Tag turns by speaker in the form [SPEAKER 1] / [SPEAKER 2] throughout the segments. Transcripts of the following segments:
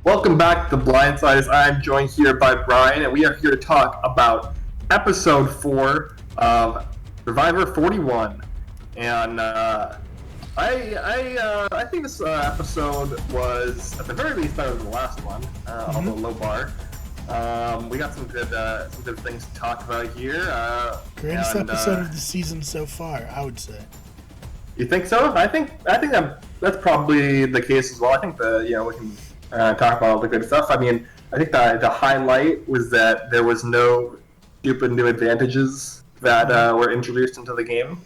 [SPEAKER 1] Welcome back to Blindsiders. I'm joined here by Brian, and we are here to talk about episode 4 of Survivor 41. And I think this episode was, at the very least, better than the last one, although low bar. We got some good things to talk about here.
[SPEAKER 2] Greatest episode of the season so far, I would say.
[SPEAKER 1] You think so? I think that's probably the case as well. I think we can talk about all the good stuff. I mean, I think the highlight was that there was no stupid new advantages that were introduced into the game,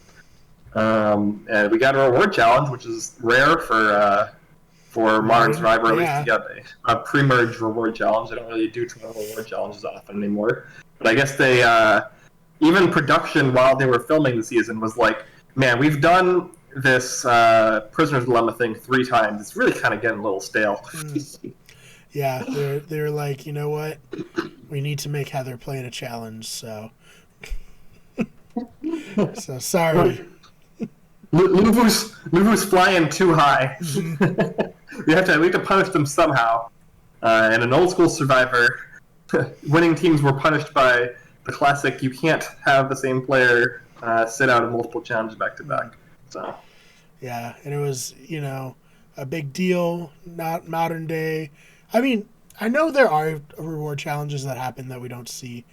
[SPEAKER 1] and we got a reward challenge, which is rare for modern Survivor. At least to get a pre-merge reward challenge. They don't really do reward challenges often anymore. But I guess they even production while they were filming the season was like, man, we've done this Prisoner's Dilemma thing 3 times. It's really kind of getting a little stale.
[SPEAKER 2] Yeah, they're like, you know what? We need to make Heather play in a challenge, so sorry.
[SPEAKER 1] Luvu's flying too high. we have to punish them somehow. In an old school Survivor, winning teams were punished by the classic, you can't have the same player sit out of multiple challenges back to back. So,
[SPEAKER 2] yeah, and it was, a big deal, not modern day. I mean, I know there are reward challenges that happen that we don't see.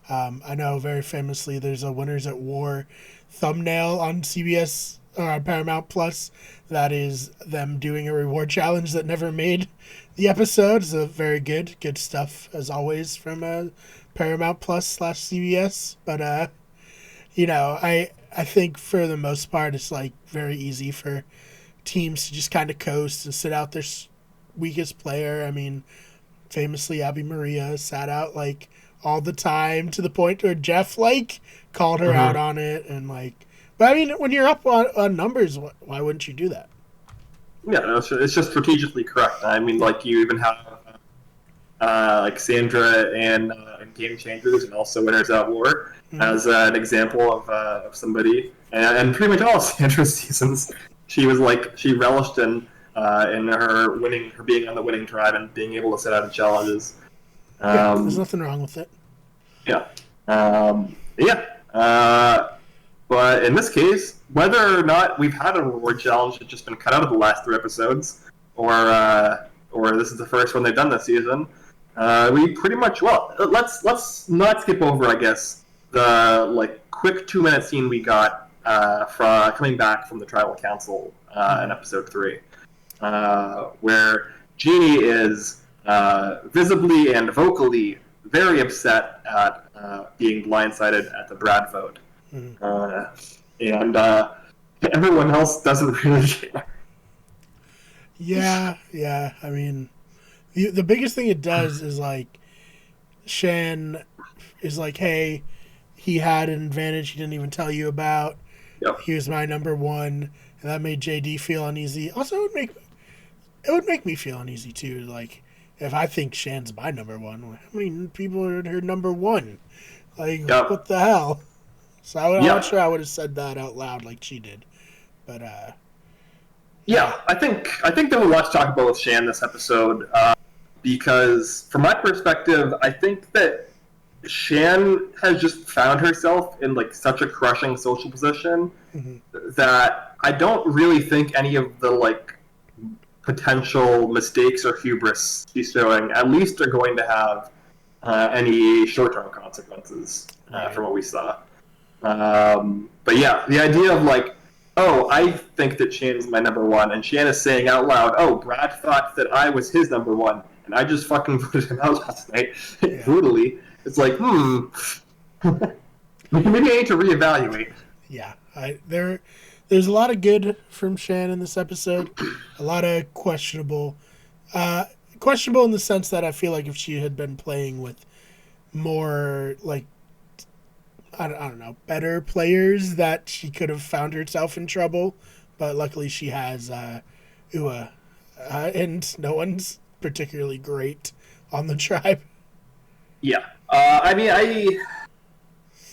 [SPEAKER 2] I know very famously there's a Winners at War thumbnail on CBS or on Paramount Plus that is them doing a reward challenge that never made the episode. It's very good stuff as always from Paramount Plus /CBS. But I think for the most part, it's like very easy for teams to just kind of coast and sit out their weakest player. I mean, famously, Abby Maria sat out like all the time to the point where Jeff like called her out on it and like. But I mean, when you're up on numbers, why wouldn't you do that?
[SPEAKER 1] Yeah, no, it's just strategically correct. I mean, like you even have like Sandra and Game Changers and also Winners at War as an example of somebody, and pretty much all of Sandra's seasons, she relished in her being on the winning tribe and being able to sit out of challenges.
[SPEAKER 2] There's nothing wrong with it.
[SPEAKER 1] Yeah, but in this case, whether or not we've had a reward challenge that's just been cut out of the last 3 episodes, or this is the first one they've done this season. We pretty much let's not skip over, I guess, the quick 2-minute scene we got from coming back from the tribal council in episode 3, where Jeannie is visibly and vocally very upset at being blindsided at the Brad vote, and everyone else doesn't really care.
[SPEAKER 2] Yeah. I mean, the biggest thing it does is like Shan is like, hey, he had an advantage he didn't even tell you about.
[SPEAKER 1] Yep.
[SPEAKER 2] He was my number 1, and that made JD feel uneasy. Also, it would make me feel uneasy too. Like, if I think Shan's my number 1, how many people are her number 1? Like, what the hell? So I'm not sure I would have said that out loud like she did, but
[SPEAKER 1] yeah, I think there was a lot to talk about with Shan this episode, because from my perspective, I think that Shan has just found herself in such a crushing social position that I don't really think any of the potential mistakes or hubris she's showing at least are going to have any short-term consequences from what we saw. But yeah, the idea of I think that Shan's my number 1, and Shan is saying out loud, oh, Brad thought that I was his number 1, and I just fucking voted him out last night, brutally. It's like, maybe I need to reevaluate.
[SPEAKER 2] Yeah, there's a lot of good from Shan in this episode, a lot of questionable in the sense that I feel like if she had been playing with more I don't know, better players, that she could have found herself in trouble, but luckily she has Ua, and no one's particularly great on the tribe.
[SPEAKER 1] Yeah, I mean,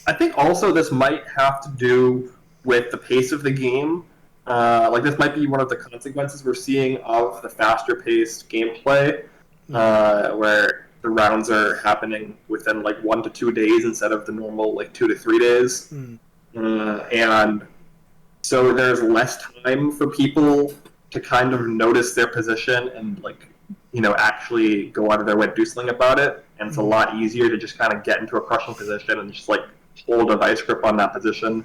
[SPEAKER 1] I think also this might have to do with the pace of the game. This might be one of the consequences we're seeing of the faster-paced gameplay. where the rounds are happening within like 1 to 2 days instead of the normal like 2 to 3 days. And so there's less time for people to kind of notice their position and like, actually go out of their way to do something about it. And it's a lot easier to just kind of get into a crushing position and just like hold a vice grip on that position,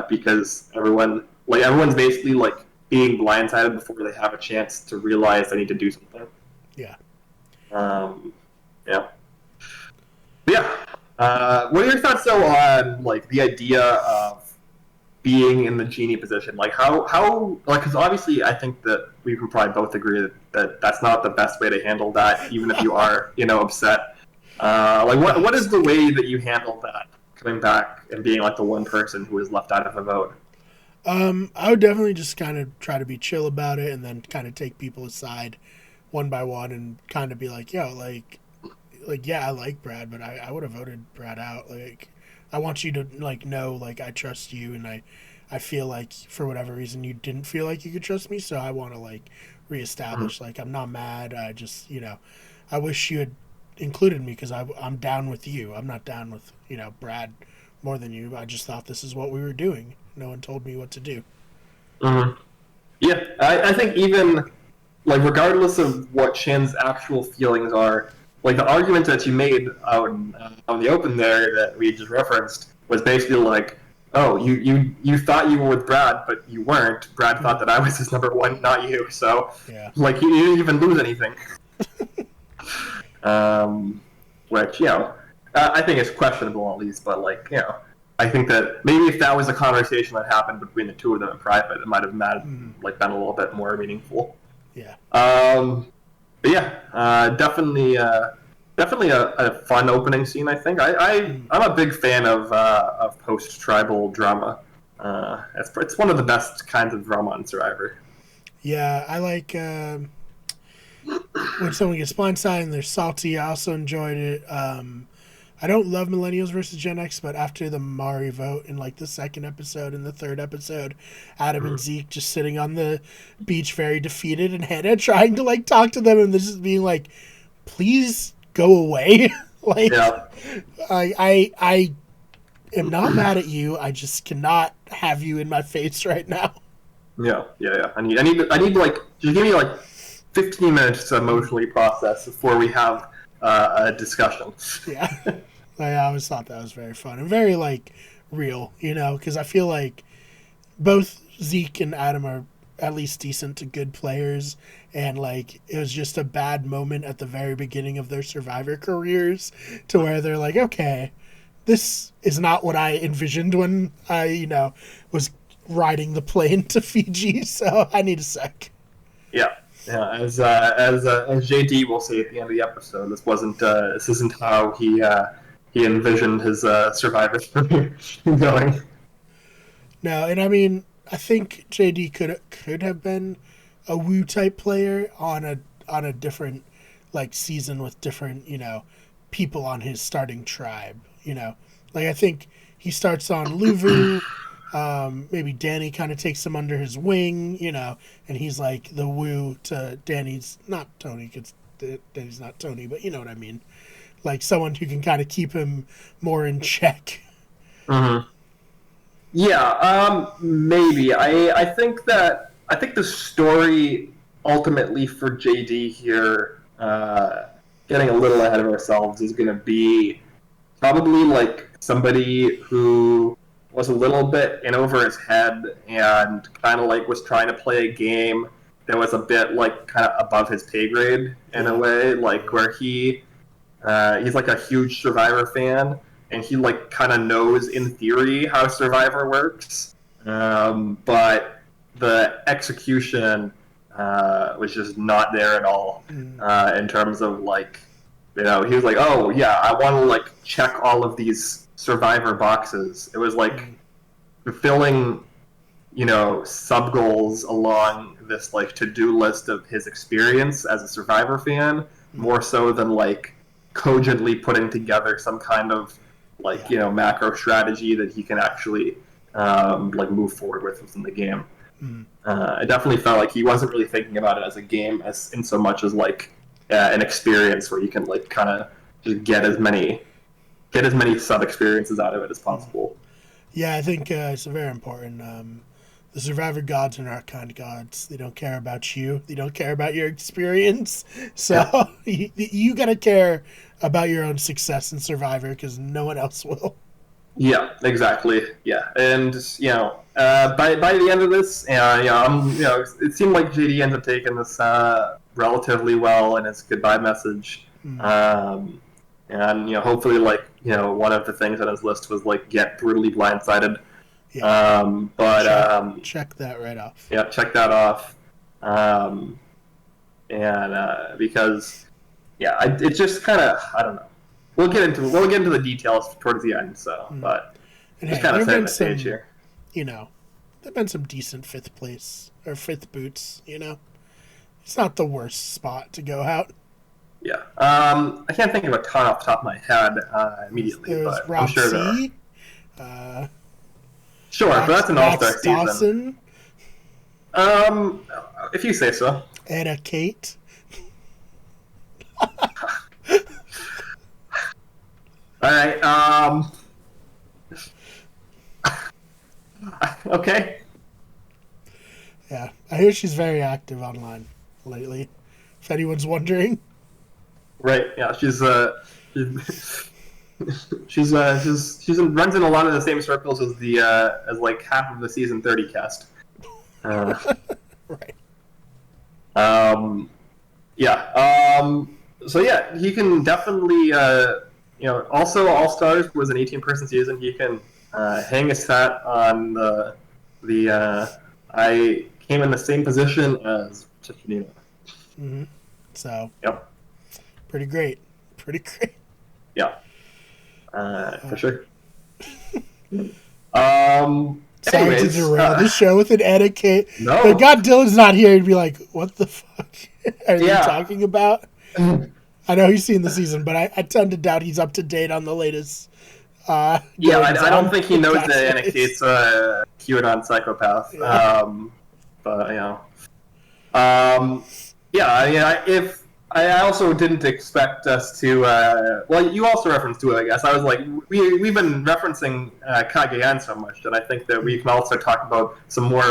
[SPEAKER 1] because everyone's basically like being blindsided before they have a chance to realize they need to do something.
[SPEAKER 2] Yeah.
[SPEAKER 1] Yeah. But yeah. What are your thoughts though on like the idea of being in the genie position? Like how like, because obviously I think that we can probably both agree that that's not the best way to handle that, even if you are upset. Like what is the way that you handle that, coming back and being like the one person who is left out of a vote?
[SPEAKER 2] I would definitely just kind of try to be chill about it, and then kind of take people aside one by one and kind of be like, yo, like yeah, I like Brad, but I would have voted Brad out. Like, I want you to like know, like, I trust you, and I feel like for whatever reason you didn't feel like you could trust me, so I want to like reestablish, like, I'm not mad. I just, I wish you had included me because I'm down with you. I'm not down with Brad more than you. I just thought this is what we were doing. No one told me what to do.
[SPEAKER 1] Yeah, I think even like regardless of what Shan's actual feelings are, like the argument that you made on the open there that we just referenced was basically like, oh, you thought you were with Brad, but you weren't. Brad thought that I was his number one, not you. So,
[SPEAKER 2] Yeah.
[SPEAKER 1] like, you didn't even lose anything. Which, I think is questionable at least, but like, I think that maybe if that was a conversation that happened between the two of them in private, it might have like been a little bit more meaningful.
[SPEAKER 2] Yeah.
[SPEAKER 1] But yeah, definitely a fun opening scene. I think I'm a big fan of post-tribal drama. It's one of the best kinds of drama on Survivor.
[SPEAKER 2] Yeah, I like when someone gets blindsided and they're salty. I also enjoyed it. I don't love Millennials versus Gen X, but after the Mari vote in like the second episode and the third episode, Adam and Zeke just sitting on the beach very defeated, and Hannah trying to like talk to them, and this is being like, please go away. Like,
[SPEAKER 1] Yeah.
[SPEAKER 2] I am not mad at you. I just cannot have you in my face right now.
[SPEAKER 1] Yeah. I need like, just give me like 15 minutes to emotionally process before we have a discussion.
[SPEAKER 2] Yeah. I always thought that was very fun and very like real, because I feel like both Zeke and Adam are at least decent to good players, and like it was just a bad moment at the very beginning of their Survivor careers to where they're like, okay, this is not what I envisioned when I was riding the plane to Fiji, so I need a sec.
[SPEAKER 1] Yeah. As JD will say at the end of the episode, this isn't how he envisioned his Survivor career going.
[SPEAKER 2] No, and I mean, I think JD could have been a Woo type player on a different like season with different people on his starting tribe. Like I think he starts on Luvu. Maybe Danny kind of takes him under his wing, and he's like the Woo to Danny's, not Tony, because Danny's not Tony, but you know what I mean. Like someone who can kind of keep him more in check.
[SPEAKER 1] Mm-hmm. Yeah, maybe. I think the story ultimately for JD here, getting a little ahead of ourselves, is going to be probably like somebody who was a little bit in over his head and kind of like was trying to play a game that was a bit like kind of above his pay grade in a way, like where he's like a huge Survivor fan, and he like kind of knows in theory how Survivor works, but the execution was just not there at all, in terms of like, he was like, oh yeah, I want to like check all of these Survivor boxes. It was like fulfilling sub goals along this like to-do list of his experience as a Survivor fan, more so than like cogently putting together some kind of like macro strategy that he can actually like move forward with within the game. I definitely felt like he wasn't really thinking about it as a game, as in so much as like an experience where you can like kind of just get as many sub experiences out of it as possible.
[SPEAKER 2] Yeah, I think it's very important. The Survivor gods are not kind gods. They don't care about you. They don't care about your experience. So you got to care about your own success in Survivor because no one else will.
[SPEAKER 1] Yeah, exactly. Yeah, and by the end of this, it seemed like JD ends up taking this relatively well in his goodbye message. And hopefully, like one of the things on his list was like get brutally blindsided.
[SPEAKER 2] Check that right off.
[SPEAKER 1] Yeah, check that off. Because it just kind of, I don't know. We'll get into the details towards the end. So, but just kind of setting the stage here.
[SPEAKER 2] There've been some decent fifth boots. It's not the worst spot to go out.
[SPEAKER 1] Yeah. I can't think of a ton off the top of my head immediately, but
[SPEAKER 2] Rob
[SPEAKER 1] I'm sure
[SPEAKER 2] C.
[SPEAKER 1] there are. Sure, but that's an all-star season. If you say so.
[SPEAKER 2] Anna Kate.
[SPEAKER 1] All right. Okay.
[SPEAKER 2] Yeah, I hear she's very active online lately. If anyone's wondering.
[SPEAKER 1] Right. Yeah, she's runs in a lot of the same circles as as like half of the season 30 cast.
[SPEAKER 2] Right.
[SPEAKER 1] So yeah, he can definitely also All Stars was an 18-person season. He can hang his hat on the I came in the same position as Tiffany.
[SPEAKER 2] Mm-hmm. So.
[SPEAKER 1] Yep.
[SPEAKER 2] Pretty great.
[SPEAKER 1] Yeah. For sure.
[SPEAKER 2] Sorry to derail the show with an etiquette.
[SPEAKER 1] No.
[SPEAKER 2] But God, Dylan's not here. He'd be like, what the fuck are they talking about? I know he's seen the season, but I tend to doubt he's up to date on the latest.
[SPEAKER 1] I don't think he knows that Anna Kate's a QAnon psychopath. If I also didn't expect us to. You also referenced to it, I guess. I was like, we've been referencing Cagayan so much that I think that we can also talk about some more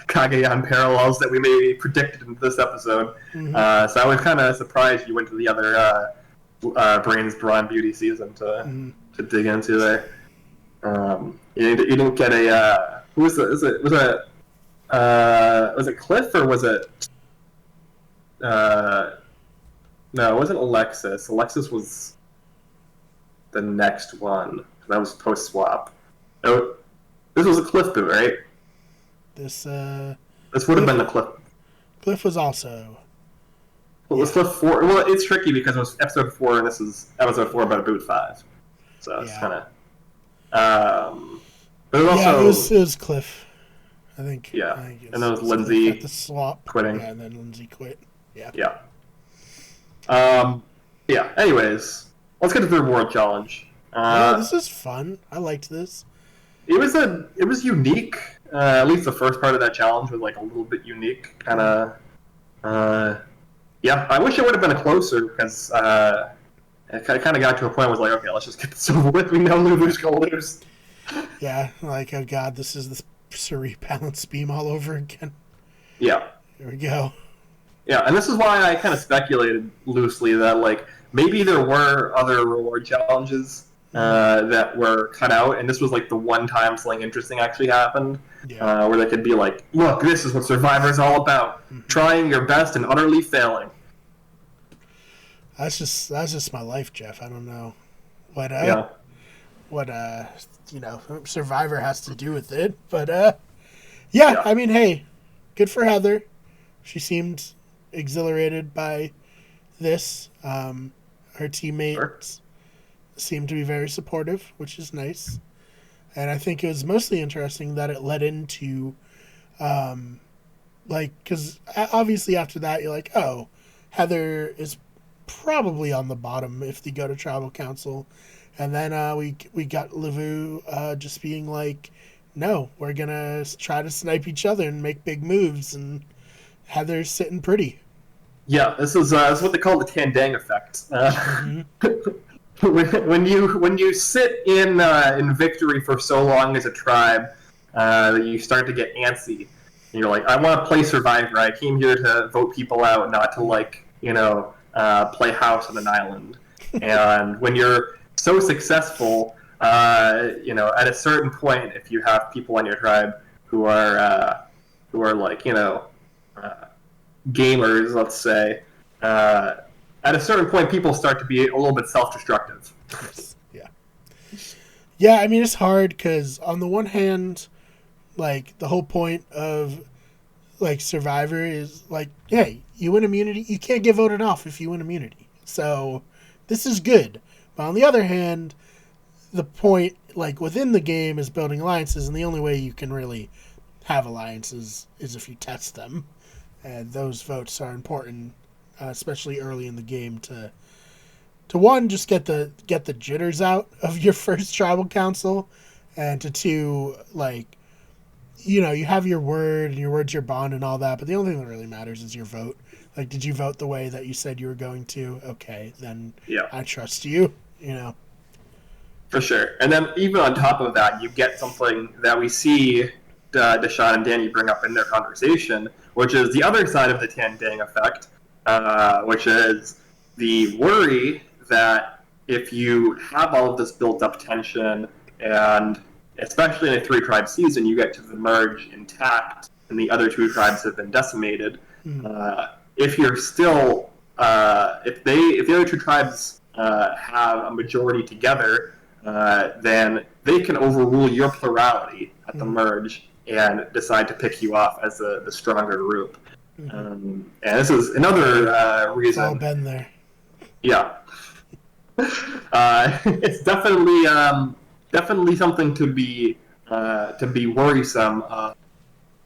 [SPEAKER 1] Cagayan parallels that we maybe predicted in this episode.
[SPEAKER 2] Mm-hmm.
[SPEAKER 1] So I was kind of surprised you went to the other Brains Brawn Beauty season to dig into there. You didn't get a. Who was it? Was it Cliff or was it? No, it wasn't Alexis. Alexis was the next one. That was post-swap. Oh, this was a Cliff boot, right?
[SPEAKER 2] This
[SPEAKER 1] would have been the Cliff.
[SPEAKER 2] Cliff was also.
[SPEAKER 1] Well, it was Cliff 4. Well, it's tricky because it was episode 4 and this is episode 4 about boot 5. So it's kind of. But it was also.
[SPEAKER 2] It was Cliff. I think.
[SPEAKER 1] Yeah, and then it was Lindsay
[SPEAKER 2] at the swap
[SPEAKER 1] quitting.
[SPEAKER 2] Yeah, and then Lindsay quit. Yeah.
[SPEAKER 1] Yeah. Anyways, let's get to the reward challenge.
[SPEAKER 2] This is fun. I liked this.
[SPEAKER 1] It was unique. At least the first part of that challenge was like a little bit unique. Kind of. I wish it would have been closer because it kind of got to a point where I was like, okay, let's just get this over with. We know Lulu's gonna lose.
[SPEAKER 2] Yeah, like, oh god, this is the Surrey balance beam all over again.
[SPEAKER 1] Yeah.
[SPEAKER 2] Here we go.
[SPEAKER 1] Yeah, and this is why I kind of speculated loosely that like maybe there were other reward challenges that were cut out, and this was like the one time something interesting actually happened, where they could be like, "Look, this is what Survivor's all about: trying your best and utterly failing."
[SPEAKER 2] That's just my life, Jeff. I don't know what Survivor has to do with it, but I mean, hey, good for Heather. She seemed exhilarated by this. Her teammates seemed to be very supportive, which is nice. And I think it was mostly interesting that it led into, because obviously after that you're like, oh, Heather is probably on the bottom if they go to Tribal Council. And then we got Lavu just being like, no, we're going to try to snipe each other and make big moves. And Heather's sitting pretty.
[SPEAKER 1] Yeah, this is what they call the Tandang effect.
[SPEAKER 2] Mm-hmm.
[SPEAKER 1] When you sit in victory for so long as a tribe, that you start to get antsy. And you're like, I want to play Survivor. I came here to vote people out, not to play house on an island. And when you're so successful, at a certain point, if you have people on your tribe who are gamers, let's say, at a certain point, people start to be a little bit self-destructive.
[SPEAKER 2] Yes. Yeah. Yeah. I mean, it's hard because on the one hand, like the whole point of like Survivor is like, hey, you win immunity. You can't get voted off if you win immunity. So this is good. But on the other hand, the point like within the game is building alliances, and the only way you can really have alliances is if you test them, and those votes are important, especially early in the game to one just get the jitters out of your first tribal council, and to two, like, you have your word and your word's your bond and all that, but the only thing that really matters is your vote. Like, did you vote the way that you said you were going to? Okay, then
[SPEAKER 1] Yeah,
[SPEAKER 2] I trust you. You know.
[SPEAKER 1] for sure. And then even on top of that, you get something that we see Deshaun and Danny bring up in their conversation, which is the other side of the Tandang effect, which is the worry that if you have all of this built up tension, and especially in a three tribe season, you get to the merge intact and the other two tribes have been decimated. If you're still, if the other two tribes have a majority together, then they can overrule your plurality at the merge and decide to pick you off as the stronger group. And this is another reason.
[SPEAKER 2] It's all been there.
[SPEAKER 1] Yeah. It's definitely something to be worrisome,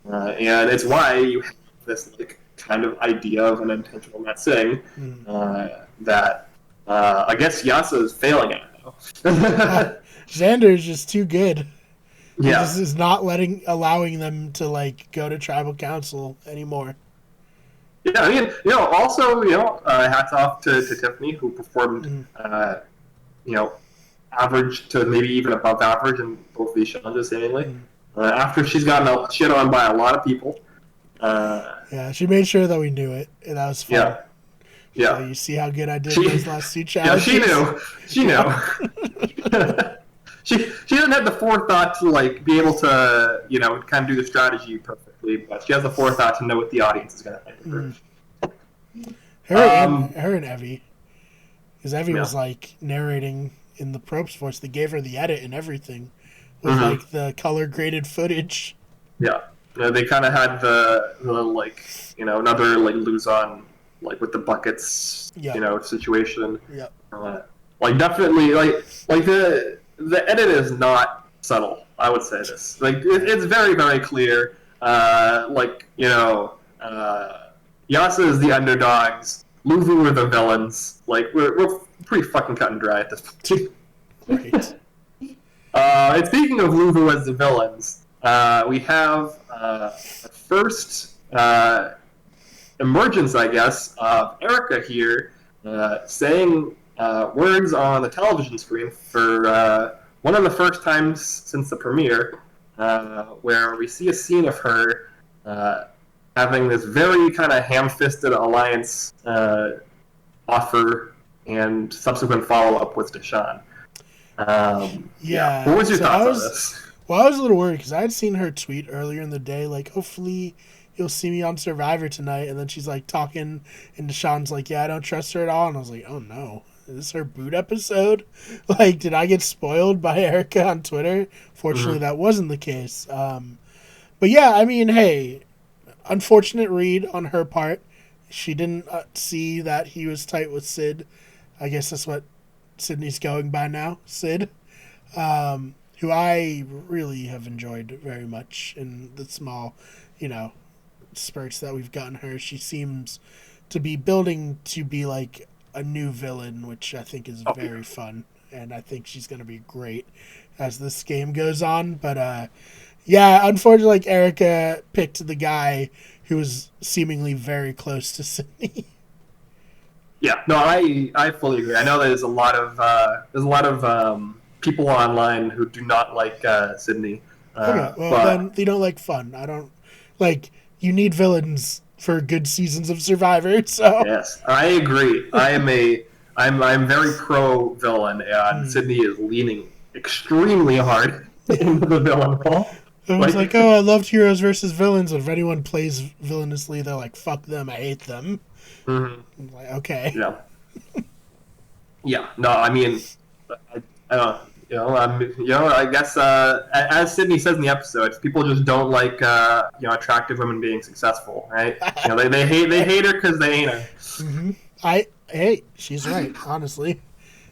[SPEAKER 1] and it's why you have this kind of idea of an intentional messing that I guess Yasa is failing at now.
[SPEAKER 2] Xander is just too good.
[SPEAKER 1] Yeah,
[SPEAKER 2] This is not allowing them to go to tribal council anymore.
[SPEAKER 1] yeah. I mean, also, hats off to Tiffany, who performed, average to maybe even above average in both these challenges, seemingly. After she's gotten shit on by a lot of people.
[SPEAKER 2] Yeah, she made sure that we knew it, and that was fun.
[SPEAKER 1] Yeah.
[SPEAKER 2] So you see how good I did in those last two challenges?
[SPEAKER 1] Yeah, she knew. She doesn't have the forethought to be able to kind of do the strategy perfectly, but she has the forethought to know what the audience is going to think of her.
[SPEAKER 2] Her and Evie, because Evie was narrating in the Probes voice. They gave her the edit and everything with the color graded footage.
[SPEAKER 1] Yeah, they kind of had the another lose on with the buckets situation.
[SPEAKER 2] Yeah,
[SPEAKER 1] definitely the edit is not subtle. I would say this. It's very, very clear. Yasa is the underdogs. Luvu are the villains. We're pretty fucking cut and dry at this point.
[SPEAKER 2] Right.
[SPEAKER 1] And speaking of Luvu as the villains, we have a first emergence, I guess, of Erica here saying words on the television screen for one of the first times since the premiere, where we see a scene of her having this very kind of ham-fisted alliance offer and subsequent follow-up with Deshaun.
[SPEAKER 2] Yeah.
[SPEAKER 1] What was your thoughts on this?
[SPEAKER 2] Well, I was a little worried because I had seen her tweet earlier in the day, hopefully you'll see me on Survivor tonight. And then she's talking, and Deshaun's yeah, I don't trust her at all. And I was like, oh no, is this her boot episode? Did I get spoiled by Erica on Twitter? Fortunately, that wasn't the case. But yeah, I mean, hey, unfortunate read on her part. She didn't see that he was tight with Sid. I guess that's what Sydney's going by now, Sid. Who I really have enjoyed very much in the small, spurts that we've gotten her. She seems to be building to be a new villain, which I think is very fun, and I think she's going to be great as this game goes on. But yeah, unfortunately, Erica picked the guy who was seemingly very close to Sydney.
[SPEAKER 1] Yeah, no, I fully agree. I know there's a lot of people online who do not like Sydney,
[SPEAKER 2] Okay, well then
[SPEAKER 1] but
[SPEAKER 2] you don't like fun. I don't like. You need villains for good seasons of Survivor. So
[SPEAKER 1] yes, I agree. I'm very pro villain, and
[SPEAKER 2] mm.
[SPEAKER 1] Sydney is leaning extremely hard into the villain role.
[SPEAKER 2] It was like,
[SPEAKER 1] Like,
[SPEAKER 2] oh, I loved heroes versus villains. If anyone plays villainously, they're like, fuck them. I hate them.
[SPEAKER 1] mhm,
[SPEAKER 2] I'm like, okay.
[SPEAKER 1] yeah, yeah. No, I mean, I don't. I guess as Sydney says in the episode, people just don't like attractive women being successful, right? They hate her because they ain't her.
[SPEAKER 2] hmm hey, she's right, honestly.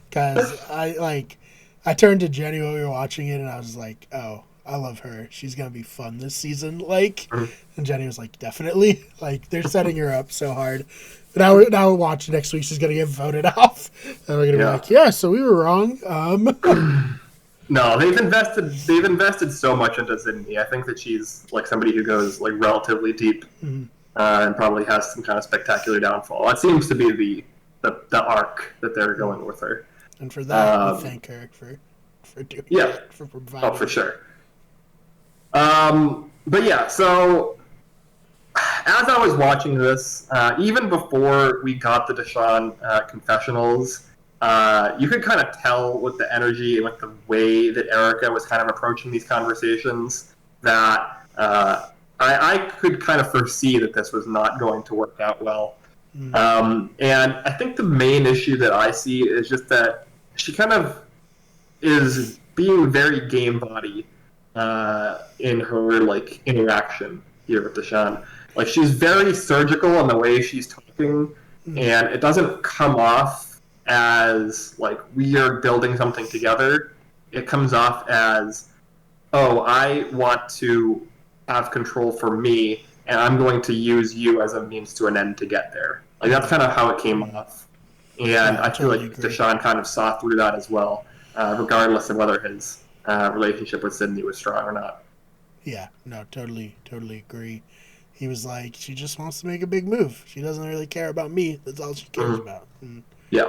[SPEAKER 2] Because I turned to Jenny while we were watching it, and I was like, oh, I love her. She's gonna be fun this season. Like,
[SPEAKER 1] Mhm.
[SPEAKER 2] and Jenny was like, definitely. Like, they're setting her up so hard. But now we'll watch next week. She's gonna get voted off, and we're gonna be
[SPEAKER 1] Yeah.
[SPEAKER 2] like, yeah, so we were wrong.
[SPEAKER 1] No, they've invested so much into Sydney. I think that she's like somebody who goes like relatively deep
[SPEAKER 2] Mhm.
[SPEAKER 1] and probably has some kind of spectacular downfall. That seems to be the arc that they're going with her.
[SPEAKER 2] And for that, we
[SPEAKER 1] Um,
[SPEAKER 2] thank her for doing
[SPEAKER 1] yeah,
[SPEAKER 2] that, for providing.
[SPEAKER 1] oh for sure. But yeah, so as I was watching this, even before we got the Deshaun confessionals, you could kind of tell with the energy and with the way that Erica was kind of approaching these conversations that I could kind of foresee that this was not going to work out well.
[SPEAKER 2] Mm.
[SPEAKER 1] And I think the main issue that I see is just that she kind of is being very game body in her like interaction here with Deshaun. Like she's very surgical in the way she's talking, and it doesn't come off as like we are building something together. It comes off as, oh, I want to have control for me, and I'm going to use you as a means to an end to get there. Like that's kind of how it came off, and
[SPEAKER 2] Yeah,
[SPEAKER 1] I feel
[SPEAKER 2] totally
[SPEAKER 1] like
[SPEAKER 2] agree.
[SPEAKER 1] Deshaun kind of saw through that as well, regardless of whether his relationship with Sydney was strong or not.
[SPEAKER 2] Yeah, no, totally agree. He was like, she just wants to make a big move. She doesn't really care about me. That's all she cares
[SPEAKER 1] Mhm.
[SPEAKER 2] about. And,
[SPEAKER 1] Yeah,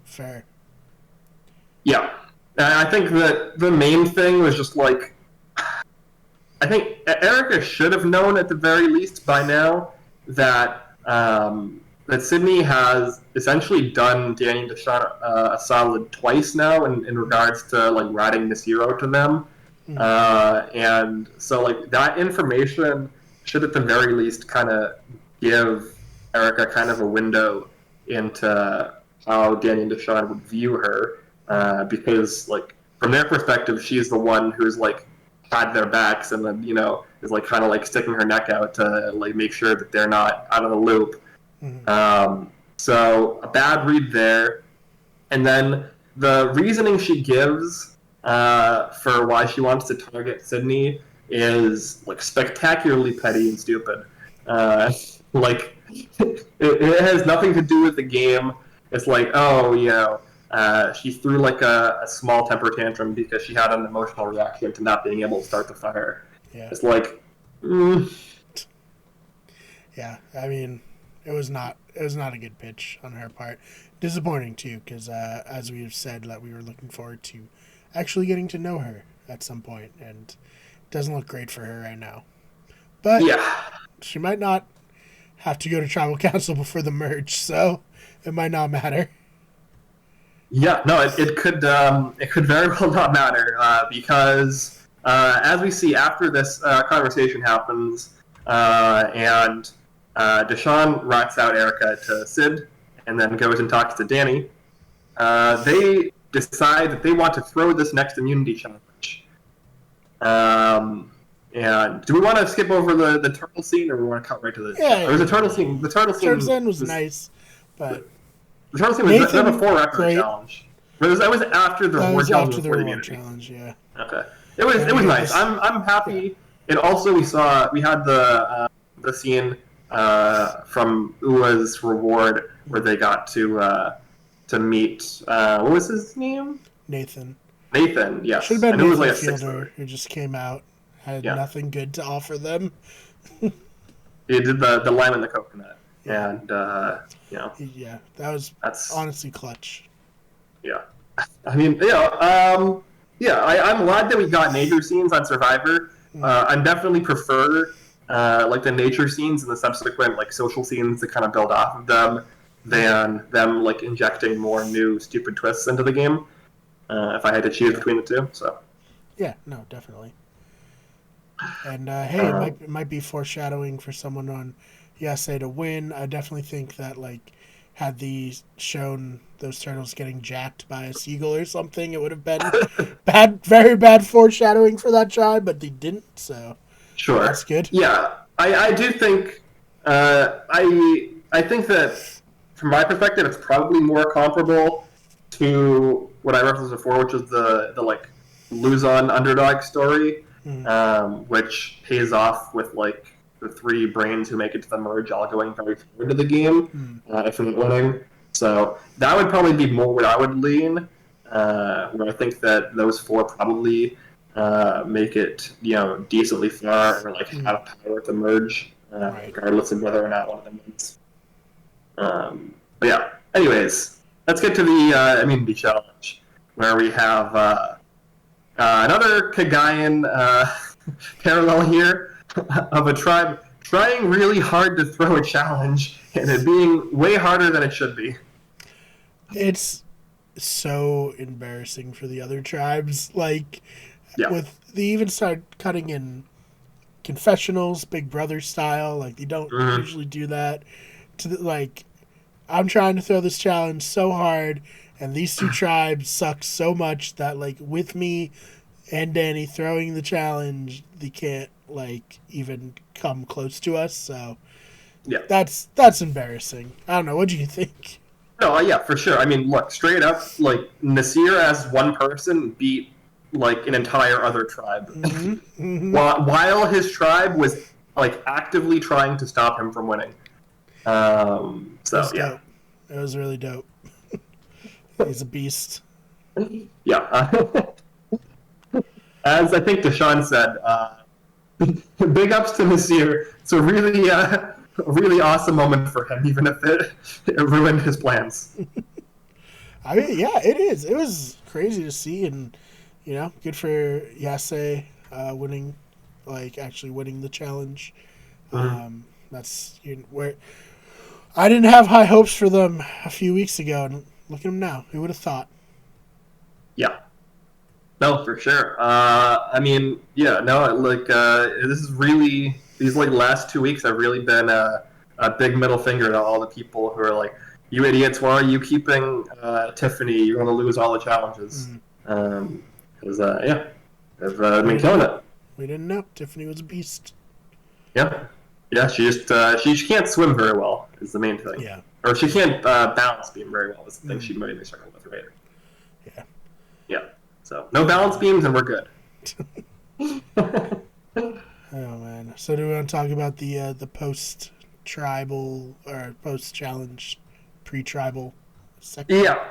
[SPEAKER 2] fair.
[SPEAKER 1] yeah. And I think that the main thing was just like, I think Erica should have known at the very least by now that that Sydney has essentially done Danny and Deshaun a solid twice now in regards to like riding this hero to them,
[SPEAKER 2] Mm.
[SPEAKER 1] and so like that information should at the very least kind of give Erica kind of a window into how Danny and Deshaun would view her, because like from their perspective, she's the one who's like had their backs and then is like kind of like sticking her neck out to like make sure that they're not out of the loop.
[SPEAKER 2] Mm.
[SPEAKER 1] So a bad read there, and then the reasoning she gives for why she wants to target Sydney is like spectacularly petty and stupid. Like it has nothing to do with the game. It's like, oh, she threw like a small temper tantrum because she had an emotional reaction to not being able to start the fire.
[SPEAKER 2] Yeah.
[SPEAKER 1] It's like,
[SPEAKER 2] Yeah, I mean, it was not a good pitch on her part. Disappointing too, because as we've said, that we were looking forward to actually getting to know her at some point, and it doesn't look great for her right now. But
[SPEAKER 1] yeah,
[SPEAKER 2] she might not have to go to tribal council before the merge, so it might not matter.
[SPEAKER 1] yeah. No, it could very well not matter because as we see after this conversation happens, and Deshaun rats out Erica to Sid, and then goes and talks to Danny. They decide that they want to throw this next immunity challenge. And do we want to skip over the turtle scene, or we want to cut right to the?
[SPEAKER 2] Yeah,
[SPEAKER 1] Or was the turtle scene? The turtle scene
[SPEAKER 2] was nice, but
[SPEAKER 1] The turtle scene was
[SPEAKER 2] Nathan,
[SPEAKER 1] that before or after
[SPEAKER 2] great.
[SPEAKER 1] the challenge? That was after the
[SPEAKER 2] that
[SPEAKER 1] reward
[SPEAKER 2] was
[SPEAKER 1] challenge.
[SPEAKER 2] after the
[SPEAKER 1] before
[SPEAKER 2] reward
[SPEAKER 1] immunity.
[SPEAKER 2] challenge. Yeah,
[SPEAKER 1] Okay, it was nice. I'm happy. And also we had the scene from Uwa's reward where they got to meet what was his name?
[SPEAKER 2] Nathan.
[SPEAKER 1] Nathan. Yes,
[SPEAKER 2] Should have been
[SPEAKER 1] and it was
[SPEAKER 2] Nathan
[SPEAKER 1] like a sixth.
[SPEAKER 2] Fielder, who just came out, had
[SPEAKER 1] Yeah.
[SPEAKER 2] nothing good to offer them.
[SPEAKER 1] He did the lime and the coconut.
[SPEAKER 2] Yeah.
[SPEAKER 1] and
[SPEAKER 2] Yeah, that was
[SPEAKER 1] that's
[SPEAKER 2] honestly clutch.
[SPEAKER 1] yeah. I mean, I'm glad that we got nature scenes on Survivor.
[SPEAKER 2] Mm,
[SPEAKER 1] I definitely prefer like the nature scenes and the subsequent like social scenes that kind of build off of them
[SPEAKER 2] mm,
[SPEAKER 1] than them like injecting more new stupid twists into the game. If I had to choose
[SPEAKER 2] yeah.
[SPEAKER 1] between the two, so
[SPEAKER 2] Yeah, no, definitely. And hey,
[SPEAKER 1] um,
[SPEAKER 2] it might be foreshadowing for someone on USA to win. I definitely think that like had these shown those turtles getting jacked by a seagull or something, it would have been bad, very bad foreshadowing for that tribe. But they didn't, so that's
[SPEAKER 1] sure.
[SPEAKER 2] good.
[SPEAKER 1] Yeah, I do think I think that from my perspective, it's probably more comparable to what I referenced before, which is the like lose on underdog story,
[SPEAKER 2] Mm,
[SPEAKER 1] which pays off with like the three brains who make it to the merge all going very forward to the game
[SPEAKER 2] mm,
[SPEAKER 1] if they're winning. So that would probably be more what I would lean. Where I think that those four probably make it decently far or like
[SPEAKER 2] mm,
[SPEAKER 1] have power to merge,
[SPEAKER 2] right.
[SPEAKER 1] regardless of whether or not one of them wins. But yeah. Anyways, let's get to the immunity challenge, where we have another Kagayan parallel here of a tribe trying really hard to throw a challenge and it being way harder than it should be.
[SPEAKER 2] It's so embarrassing for the other tribes. Like
[SPEAKER 1] Yeah.
[SPEAKER 2] with they even start cutting in confessionals, Big Brother style. Like they don't
[SPEAKER 1] Mm-hmm.
[SPEAKER 2] usually do that. Like I'm trying to throw this challenge so hard, and these two tribes suck so much that like with me and Danny throwing the challenge, they can't like even come close to us. So
[SPEAKER 1] Yeah.
[SPEAKER 2] that's embarrassing. I don't know. What do you think?
[SPEAKER 1] No, yeah, for sure. I mean, look, straight up, like Nasir as one person beat like an entire other tribe,
[SPEAKER 2] Mm-hmm. Mm-hmm.
[SPEAKER 1] while his tribe was like actively trying to stop him from winning.
[SPEAKER 2] It
[SPEAKER 1] So
[SPEAKER 2] was
[SPEAKER 1] yeah,
[SPEAKER 2] dope. It was really dope. He's a beast.
[SPEAKER 1] yeah. As I think Deshaun said, big ups to Nasir. It's a really awesome moment for him, even if it ruined his plans.
[SPEAKER 2] I mean, yeah, it is. It was crazy to see, and good for Yase winning, like actually winning the challenge.
[SPEAKER 1] Mm-hmm.
[SPEAKER 2] That's where I didn't have high hopes for them a few weeks ago, and look at them now. Who would have thought?
[SPEAKER 1] Yeah. No, for sure. I mean, yeah, no, like this is really these like last 2 weeks have really been a big middle finger to all the people who are like, "You idiots! Why are you keeping Tiffany? You're going to lose all the challenges."
[SPEAKER 2] Mm,
[SPEAKER 1] Because yeah, they've
[SPEAKER 2] we
[SPEAKER 1] been
[SPEAKER 2] didn't
[SPEAKER 1] killing
[SPEAKER 2] know.
[SPEAKER 1] it.
[SPEAKER 2] We didn't know. Tiffany was a beast.
[SPEAKER 1] Yeah, yeah. She just she can't swim very well is the main thing,
[SPEAKER 2] Yeah.
[SPEAKER 1] or she can't balance beam very well is the thing
[SPEAKER 2] Mm,
[SPEAKER 1] she mainly struggled with, right?
[SPEAKER 2] yeah.
[SPEAKER 1] Yeah. So no balance beams and we're good.
[SPEAKER 2] Oh man. So do we want to talk about the post tribal or post challenge, pre tribal section?
[SPEAKER 1] Yeah,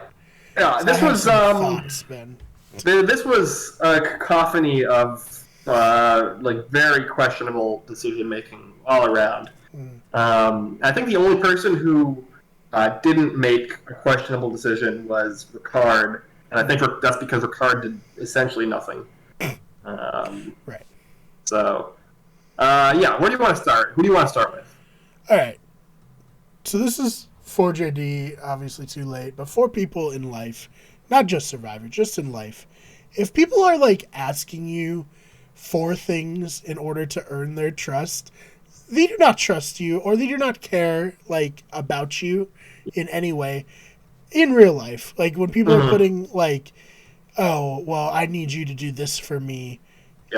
[SPEAKER 1] yeah.
[SPEAKER 2] So I have some thoughts, Ben.
[SPEAKER 1] This was a cacophony of like very questionable decision making all around.
[SPEAKER 2] Mm,
[SPEAKER 1] I think the only person who didn't make a questionable decision was Ricard, and I think
[SPEAKER 2] mm,
[SPEAKER 1] that's because Ricard did essentially nothing. Um,
[SPEAKER 2] right.
[SPEAKER 1] so, yeah, where do you want to start? Who do you want to start with?
[SPEAKER 2] All right. So this is for JD, obviously too late, but for people in life, not just Survivor, just in life. If people are like asking you for things in order to earn their trust, they do not trust you or they do not care like about you in any way in real life. Like when people are
[SPEAKER 1] Mm-hmm.
[SPEAKER 2] putting like, "Oh, well, I need you to do this for me,"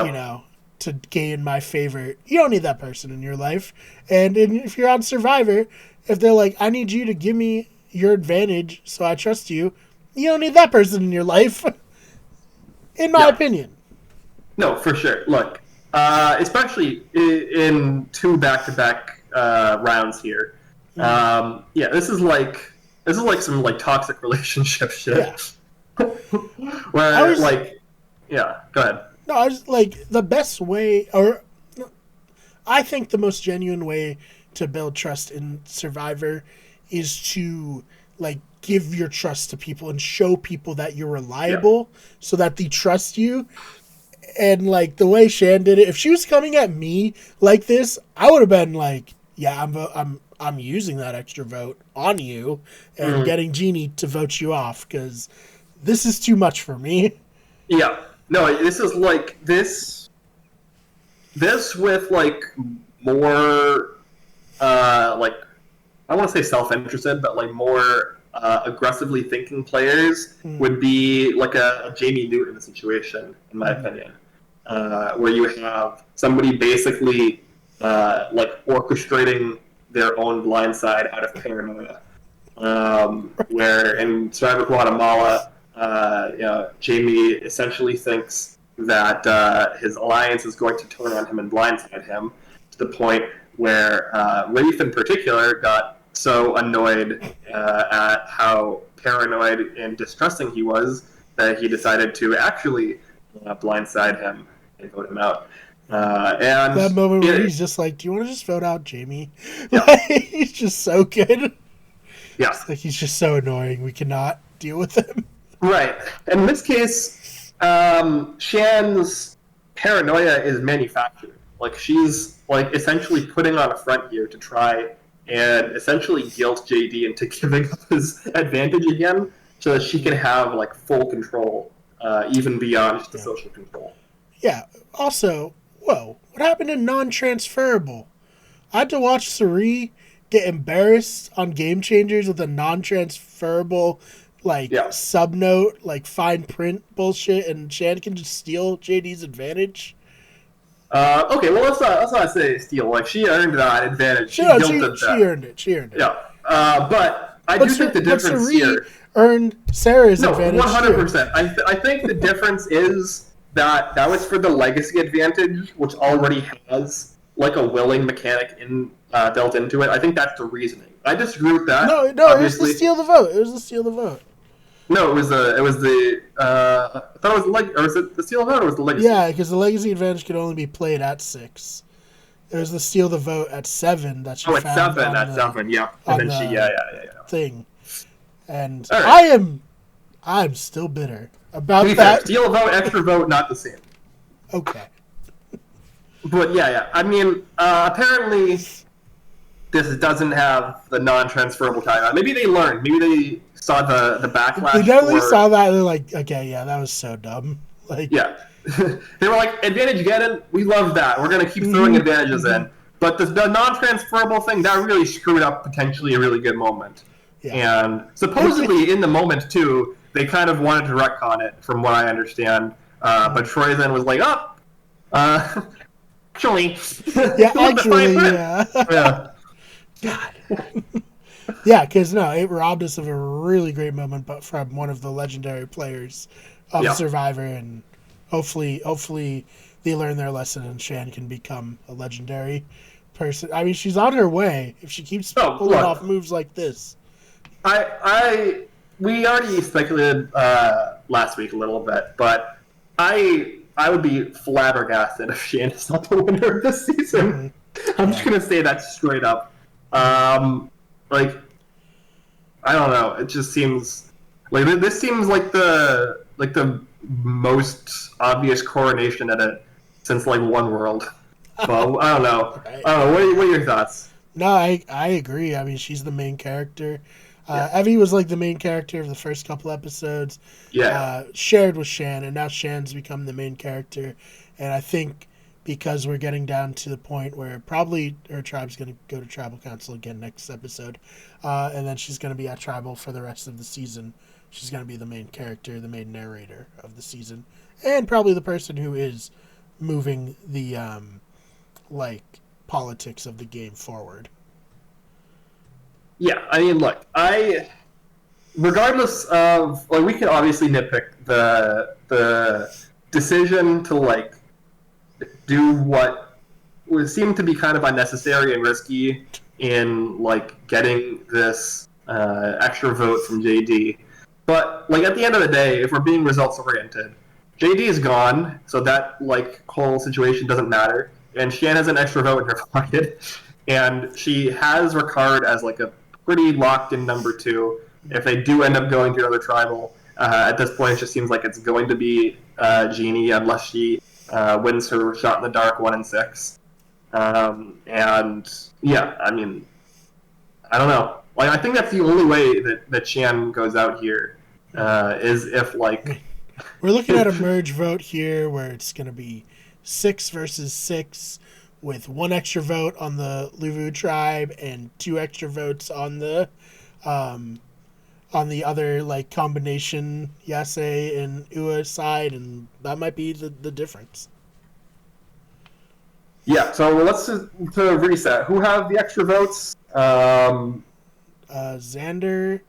[SPEAKER 2] you
[SPEAKER 1] Yep.
[SPEAKER 2] know, to gain my favor. You don't need that person in your life. And if you're on Survivor, if they're like, I need you to give me your advantage so I trust you, you don't need that person in your life, in my
[SPEAKER 1] Yeah.
[SPEAKER 2] opinion.
[SPEAKER 1] No, for sure. Look, especially in two back-to-back rounds here.
[SPEAKER 2] Mm,
[SPEAKER 1] Yeah, this is like some like toxic relationship
[SPEAKER 2] yeah.
[SPEAKER 1] shit.
[SPEAKER 2] I
[SPEAKER 1] Where
[SPEAKER 2] was,
[SPEAKER 1] like, yeah, go ahead.
[SPEAKER 2] no, I was like, the best way, or I think the most genuine way to build trust in Survivor is to like give your trust to people and show people that you're reliable so that they trust you. And like the way Shan did it, if she was coming at me like this, I would have been like, yeah, I'm using that extra vote on you and getting Jeannie to vote you off because this is too much for me.
[SPEAKER 1] Yeah. No, this is like this with like more like I want to say self-interested, but like more aggressively thinking players would be like a Jamie Newton situation, in my opinion, where you have somebody basically like orchestrating their own blindside out of paranoia. Where in Survivor Guatemala, Jamie essentially thinks that his alliance is going to turn on him and blindside him to the point where Rafe in particular got so annoyed at how paranoid and distrusting he was that he decided to actually blindside him and vote him out. And
[SPEAKER 2] that moment where he's just like, do you want to just vote out Jamie?
[SPEAKER 1] Yeah.
[SPEAKER 2] Like, he's just so good.
[SPEAKER 1] Yeah.
[SPEAKER 2] Like, he's just so annoying. We cannot deal with him.
[SPEAKER 1] Right. And in this case, Shan's paranoia is manufactured. Like, she's like essentially putting on a front here to try and essentially guilt JD into giving up his advantage again so that she can have like full control, even beyond just the social control.
[SPEAKER 2] Yeah. Also, whoa, what happened to non-transferable? I had to watch Suri get embarrassed on Game Changers with a non-transferable sub-note, like fine print bullshit, and Shan can just steal JD's advantage.
[SPEAKER 1] Okay, well let's not say steal. Like she earned that advantage. She
[SPEAKER 2] earned it.
[SPEAKER 1] Yeah, but I do think the difference here
[SPEAKER 2] earned Sarah's advantage.
[SPEAKER 1] 100%. I think the difference is that was for the legacy advantage, which already has like a willing mechanic built into it. I think that's the reasoning. I disagree with that.
[SPEAKER 2] No,
[SPEAKER 1] obviously.
[SPEAKER 2] It was to steal the vote. It was to steal the vote.
[SPEAKER 1] No, it was the. I thought it was or was it the steal the vote or was the legacy?
[SPEAKER 2] Yeah, because the legacy advantage could only be played at 6. It was the steal the vote at 7 that she found.
[SPEAKER 1] At 7, yeah. And then she, yeah.
[SPEAKER 2] Thing, and
[SPEAKER 1] right.
[SPEAKER 2] I'm still bitter about that.
[SPEAKER 1] Steal a vote, extra vote, not the same.
[SPEAKER 2] Okay.
[SPEAKER 1] But yeah. I mean, apparently, this doesn't have the non-transferable timeout. Maybe they learned. Maybe they saw the backlash.
[SPEAKER 2] They definitely saw that. And they're like, okay, yeah, that was so dumb. Like,
[SPEAKER 1] yeah, they were like, advantage getting. We love that. We're gonna keep throwing advantages in. But the non-transferable thing that really screwed up potentially a really good moment. Yeah. And supposedly in the moment too, they kind of wanted to retcon it, from what I understand. But Troy then was like, actually,
[SPEAKER 2] yeah. God. Yeah, because it robbed us of a really great moment, but from one of the legendary players of Survivor, and hopefully they learn their lesson and Shan can become a legendary person. I mean, she's on her way if she keeps pulling off moves like this.
[SPEAKER 1] We already speculated last week a little bit, but I would be flabbergasted if Shan is not the winner of this season. I'm just gonna say that straight up. Like, I don't know. It just seems like this seems like the most obvious coronation edit since like One World. Well, I don't know. What are your thoughts?
[SPEAKER 2] No, I agree. I mean, she's the main character. Evie was like the main character of the first couple episodes.
[SPEAKER 1] Yeah.
[SPEAKER 2] Shared with Shan, and now Shan's become the main character. And I think because we're getting down to the point where probably her tribe's going to go to Tribal Council again next episode. And then she's going to be at Tribal for the rest of the season. She's going to be the main character, the main narrator of the season. And probably the person who is moving the, politics of the game forward.
[SPEAKER 1] Yeah, I mean, look, regardless of, we can obviously nitpick the decision to, do what would seem to be kind of unnecessary and risky in, getting this extra vote from JD. But, at the end of the day, if we're being results-oriented, JD is gone, so that, whole situation doesn't matter. And Shan has an extra vote in her pocket. and she has Ricard as like a pretty locked in number 2. If they do end up going to another tribal, at this point it just seems like it's going to be Jeannie unless she wins her shot in the dark 1 and 6. And yeah, I mean, I don't know. Like, I think that's the only way that Shan goes out here, is if like
[SPEAKER 2] we're looking at a merge vote here where it's going to be 6 versus 6 with 1 extra vote on the Luvu tribe and 2 extra votes on the other like combination Yase and Ua side, and that might be the difference.
[SPEAKER 1] Yeah, so let's to reset. Who have the extra votes?
[SPEAKER 2] Xander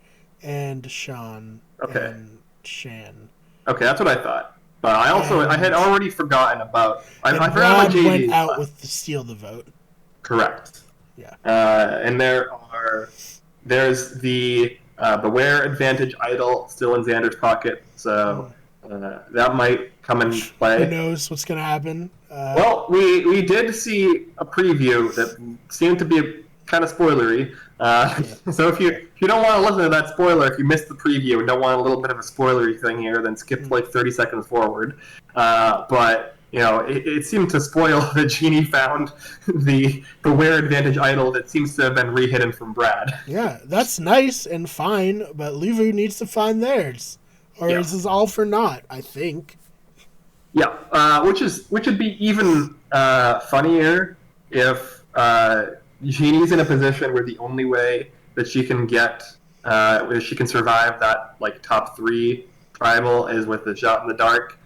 [SPEAKER 2] and Shan
[SPEAKER 1] Okay.
[SPEAKER 2] and Shan.
[SPEAKER 1] Okay, that's what I thought. But I had already forgotten about. I forgot about
[SPEAKER 2] Brad
[SPEAKER 1] JD.
[SPEAKER 2] went out with the steal the vote.
[SPEAKER 1] Correct.
[SPEAKER 2] Yeah.
[SPEAKER 1] And there's the Beware Advantage Idol still in Xander's pocket, so that might come in play.
[SPEAKER 2] Who knows what's going to happen?
[SPEAKER 1] Well, we did see a preview that seemed to be kind of spoilery. So if you don't want to listen to that spoiler, if you missed the preview and don't want a little bit of a spoilery thing here, then skip like 30 seconds forward. But you know, it seemed to spoil that Jeannie found the Beware Advantage idol that seems to have been re-hidden from Brad.
[SPEAKER 2] Yeah, that's nice and fine, but Luvu needs to find theirs, or this is all for naught, I think.
[SPEAKER 1] Yeah, which would be even funnier if Jeannie's in a position where the only way that she can she can survive that like top 3 tribal is with the shot in the dark,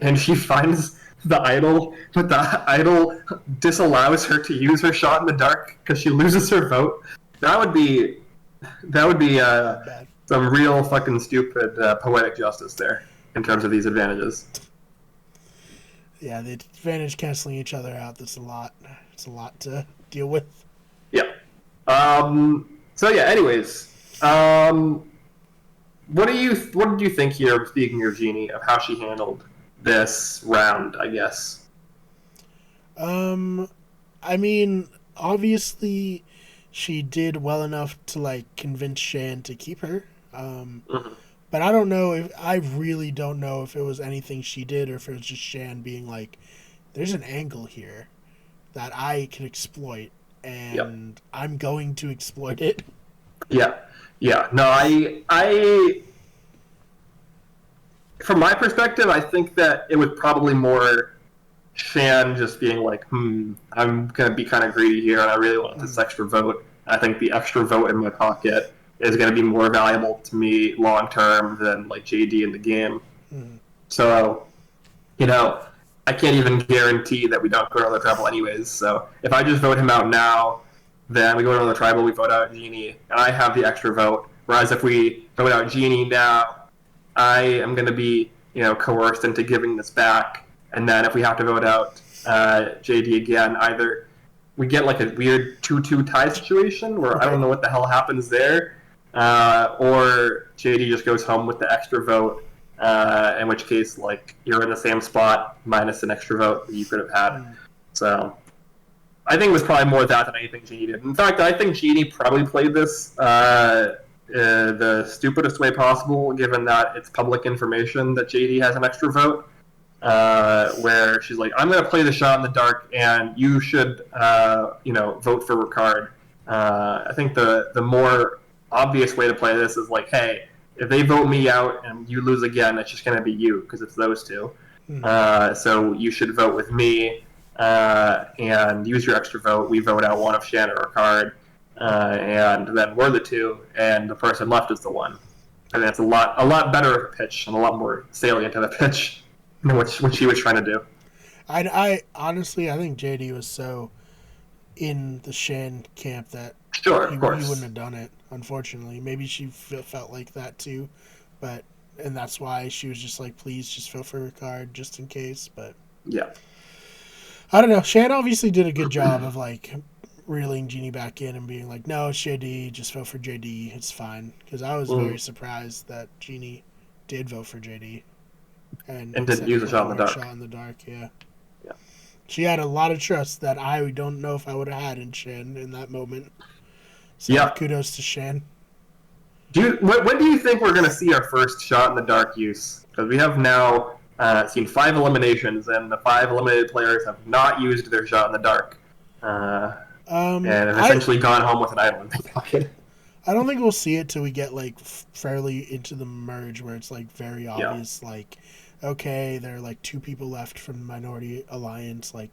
[SPEAKER 1] and she finds the idol, but the idol disallows her to use her shot in the dark because she loses her vote. That would be some real fucking stupid poetic justice there in terms of these advantages.
[SPEAKER 2] Yeah, the advantage canceling each other out. That's a lot. It's a lot to deal with.
[SPEAKER 1] Yeah. So yeah. Anyways, what did you think here? Speaking of Jeannie, of how she handled this round, I guess.
[SPEAKER 2] I mean, obviously, she did well enough to like convince Shan to keep her. But I really don't know if it was anything she did or if it was just Shan being like, "There's an angle here that I can exploit, and I'm going to exploit it."
[SPEAKER 1] Yeah. No, I from my perspective, I think that it was probably more Shan just being like, I'm going to be kind of greedy here, and I really want this extra vote. I think the extra vote in my pocket is going to be more valuable to me long term than like JD in the game. So, you know, I can't even guarantee that we don't go to another tribal anyways. So if I just vote him out now, then we go to another tribal, we vote out Jeannie, and I have the extra vote. Whereas if we vote out Jeannie now, I am going to be, coerced into giving this back. And then if we have to vote out JD again, either we get like a weird 2-2 tie situation where I don't know what the hell happens there, or JD just goes home with the extra vote, in which case, like, you're in the same spot minus an extra vote that you could have had. So I think it was probably more that than anything Jeannie did. In fact, I think Jeannie probably played this the stupidest way possible, given that it's public information that JD has an extra vote, where she's like, I'm going to play the shot in the dark, and you should, vote for Ricard. I think the more obvious way to play this is like, hey, if they vote me out and you lose again, it's just going to be you, because it's those two. So you should vote with me, and use your extra vote. We vote out one of Shan or Ricard, and then we're the 2, and the person left is the 1. And that's a lot better of a pitch and a lot more salient of a pitch than what she was trying to do.
[SPEAKER 2] I honestly, I think JD was so in the Shan camp that he wouldn't have done it, unfortunately. Maybe she felt like that too, and that's why she was just like, please just vote for Ricard just in case. But
[SPEAKER 1] yeah,
[SPEAKER 2] I don't know. Shan obviously did a good job of like reeling Jeannie back in and being like, no, it's JD, just vote for JD, it's fine. Because I was very surprised that Jeannie did vote for JD and
[SPEAKER 1] didn't use a shot in the dark.
[SPEAKER 2] Yeah. She had a lot of trust that I don't know if I would have had in Shan in that moment. So
[SPEAKER 1] Yeah.
[SPEAKER 2] kudos to Shan.
[SPEAKER 1] When do you think we're going to see our first shot in the dark use? Because we have now seen 5 eliminations, and the 5 eliminated players have not used their shot in the dark, and have essentially gone home with an idol in their pocket.
[SPEAKER 2] I don't think we'll see it till we get like fairly into the merge, where it's like very obvious.
[SPEAKER 1] Yeah.
[SPEAKER 2] Like, okay, there are like 2 people left from the Minority Alliance. Like,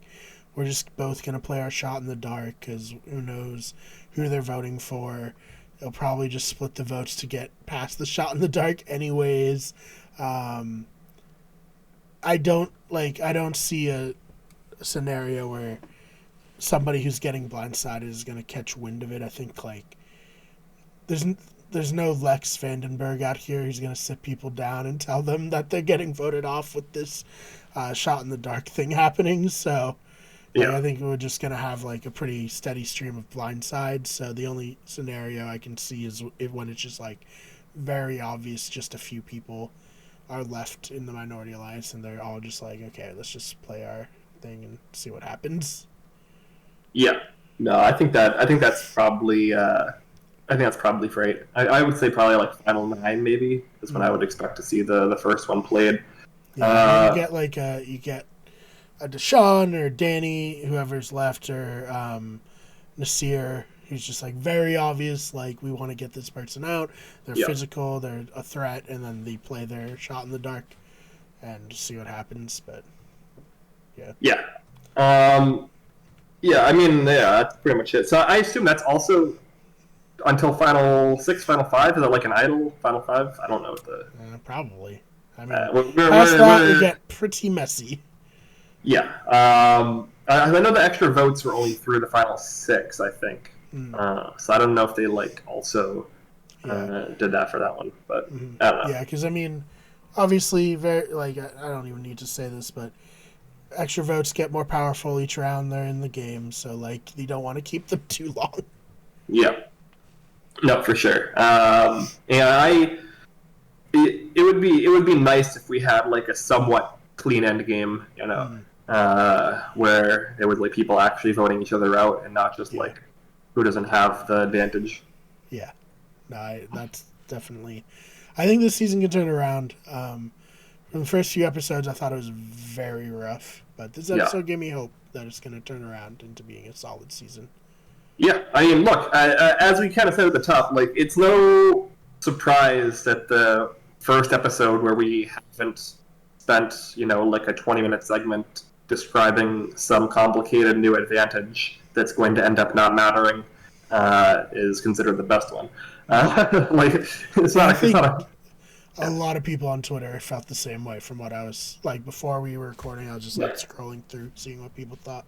[SPEAKER 2] we're just both gonna play our shot in the dark because who knows who they're voting for. They'll probably just split the votes to get past the shot in the dark, anyways. I don't see a scenario where somebody who's getting blindsided is gonna catch wind of it. I think like there's no Lex Vandenberg out here who's going to sit people down and tell them that they're getting voted off with this shot in the dark thing happening. So I think we're just going to have like a pretty steady stream of blindsides. So the only scenario I can see is when it's just like very obvious, just a few people are left in the Minority Alliance and they're all just like, okay, let's just play our thing and see what happens.
[SPEAKER 1] Yeah. No, I think that's probably right. I would say probably like Final 9 maybe is when I would expect to see the first one played.
[SPEAKER 2] Yeah, you get a Deshaun or Danny, whoever's left, or Nasir, who's just like very obvious, like we want to get this person out. They're physical, they're a threat, and then they play their shot in the dark and just see what happens. But
[SPEAKER 1] yeah. I mean, that's pretty much it. So I assume that's also until Final 6, Final 5? Is that like an idol? Final 5? I don't know what the...
[SPEAKER 2] probably. I mean,
[SPEAKER 1] past
[SPEAKER 2] that, we get pretty messy.
[SPEAKER 1] Yeah. I know the extra votes were only through the Final 6, I think. So I don't know if they, like, also did that for that one. But I don't know.
[SPEAKER 2] Yeah, because, I mean, obviously, very like I don't even need to say this, but extra votes get more powerful each round they're in the game. So, like, you don't want to keep them too long.
[SPEAKER 1] Yeah. No, for sure. It would be nice if we had like a somewhat clean end game, you know, where there was like people actually voting each other out and not just like who doesn't have the advantage.
[SPEAKER 2] Yeah, no, that's definitely. I think this season can turn around. From the first few episodes, I thought it was very rough, but this episode gave me hope that it's going to turn around into being a solid season.
[SPEAKER 1] Yeah, I mean, look, as we kind of said at the top, like, it's no surprise that the first episode where we haven't spent, you know, like a 20-minute segment describing some complicated new advantage that's going to end up not mattering is considered the best one. Like, it's not
[SPEAKER 2] a lot of people on Twitter felt the same way from what I was, like, before we were recording, I was just, like, scrolling through, seeing what people thought.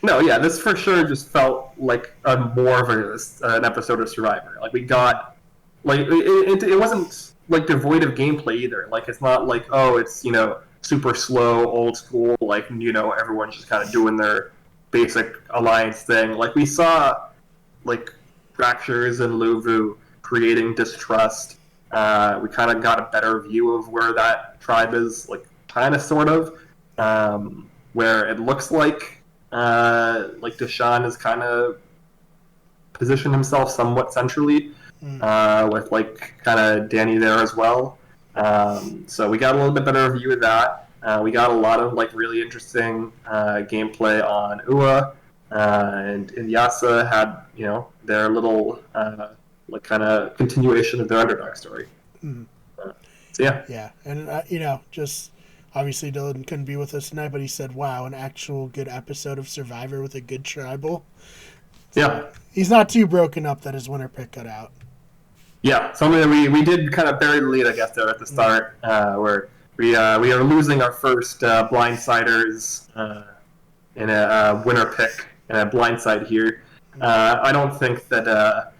[SPEAKER 1] No, yeah, this for sure just felt like more of an episode of Survivor. Like, we got, like, it wasn't, like, devoid of gameplay either. Like, it's not like, oh, it's, you know, super slow, old school, like, you know, everyone's just kind of doing their basic alliance thing. Like, we saw, like, Fractures and Luvu creating distrust. We kind of got a better view of where that tribe is, like, kind of, sort of, where it looks like Deshaun has kind of positioned himself somewhat centrally, with like kind of Danny there as well. So we got a little bit better view of that. We got a lot of like really interesting gameplay on Ua, and Inyasa had, you know, their little like kind of continuation of their underdog story. So
[SPEAKER 2] yeah, and you know, just. Obviously, Dylan couldn't be with us tonight, but he said, wow, an actual good episode of Survivor with a good tribal.
[SPEAKER 1] Yeah.
[SPEAKER 2] He's not too broken up that his winner pick got out.
[SPEAKER 1] Yeah, something that we did kind of bury the lead, I guess, there at the start, where we are losing our first blindsiders in a winner pick and a blindside here. I don't think that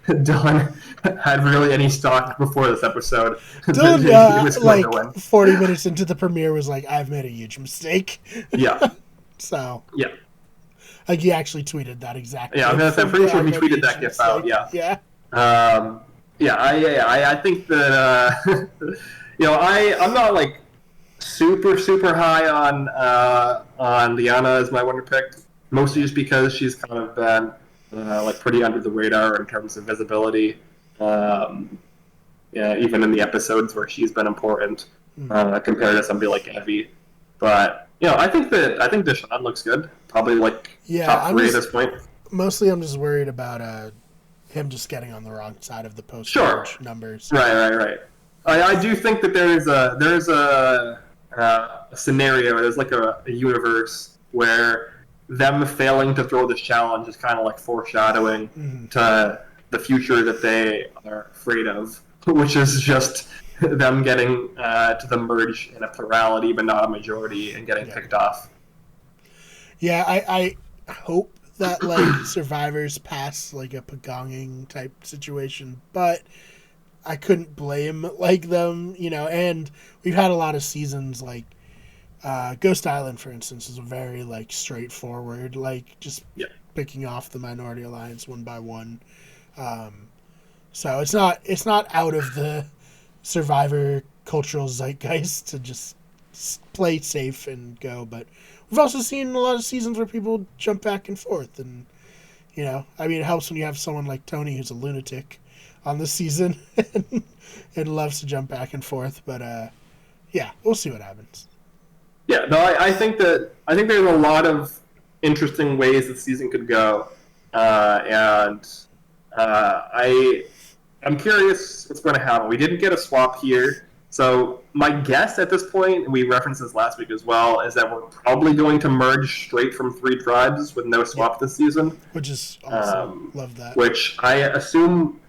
[SPEAKER 1] Dylan had really any stock before this episode.
[SPEAKER 2] Dylan, like 40 minutes into the premiere, was like, "I've made a huge mistake."
[SPEAKER 1] Yeah.
[SPEAKER 2] So.
[SPEAKER 1] Yeah.
[SPEAKER 2] Like he actually tweeted that exactly.
[SPEAKER 1] Yeah, I'm pretty sure he tweeted that gif out. Yeah.
[SPEAKER 2] Yeah.
[SPEAKER 1] I think that you know, I'm not like super high on Liana as my winner pick, mostly just because she's kind of been like pretty under the radar in terms of visibility. Um, yeah, even in the episodes where she's been important compared to somebody like Evie. But I think that Shan looks good. Probably like top three at this point.
[SPEAKER 2] Mostly, I'm just worried about him just getting on the wrong side of the post numbers.
[SPEAKER 1] Right. I do think that there's a scenario. There's like a universe where them failing to throw this challenge is kind of like foreshadowing to the future that they are afraid of, which is just them getting to the merge in a plurality but not a majority and getting picked off.
[SPEAKER 2] Yeah, I hope that like survivors pass like a pagonging type situation, but I couldn't blame like them, and we've had a lot of seasons like Ghost Island, for instance, is very like straightforward, like just picking off the Minority Alliance one by one. So it's not out of the Survivor cultural zeitgeist to just play safe and go, but we've also seen a lot of seasons where people jump back and forth, and it helps when you have someone like Tony who's a lunatic on the season and loves to jump back and forth. But we'll see what happens.
[SPEAKER 1] Yeah, no, I think there's a lot of interesting ways the season could go, and I'm curious what's going to happen. We didn't get a swap here, so my guess at this point, and we referenced this last week as well, is that we're probably going to merge straight from 3 tribes with no swap this season.
[SPEAKER 2] Which is awesome. Love that.
[SPEAKER 1] Which I assume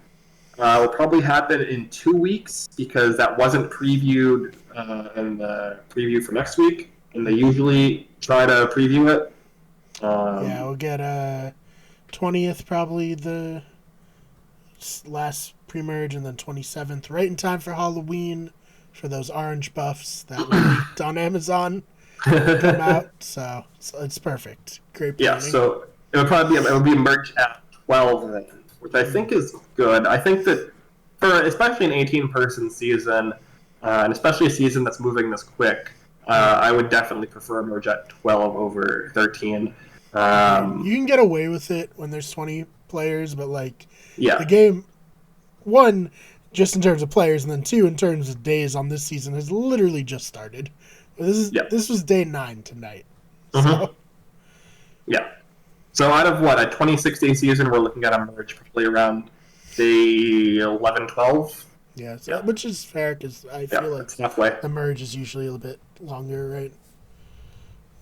[SPEAKER 1] will probably happen in 2 weeks, because that wasn't previewed in the preview for next week, and they usually try to preview it.
[SPEAKER 2] We'll get 20th probably the last pre-merge, and then 27th, right in time for Halloween, for those orange buffs that were leaked on Amazon come out. So it's perfect. Great planning.
[SPEAKER 1] Yeah, so it would be merged at 12 then, which I think is good. I think that for especially an 18-person season, and especially a season that's moving this quick, I would definitely prefer merge at 12 over 13. You
[SPEAKER 2] can get away with it when there's 20 players, but the game, one, just in terms of players, and then 2, in terms of days on this season, has literally just started. This was day 9 tonight. So.
[SPEAKER 1] Yeah. So out of a 26-day season, we're looking at a merge probably around day 11, 12.
[SPEAKER 2] Yeah, which is fair, because I feel like
[SPEAKER 1] halfway.
[SPEAKER 2] The merge is usually a little bit longer, right?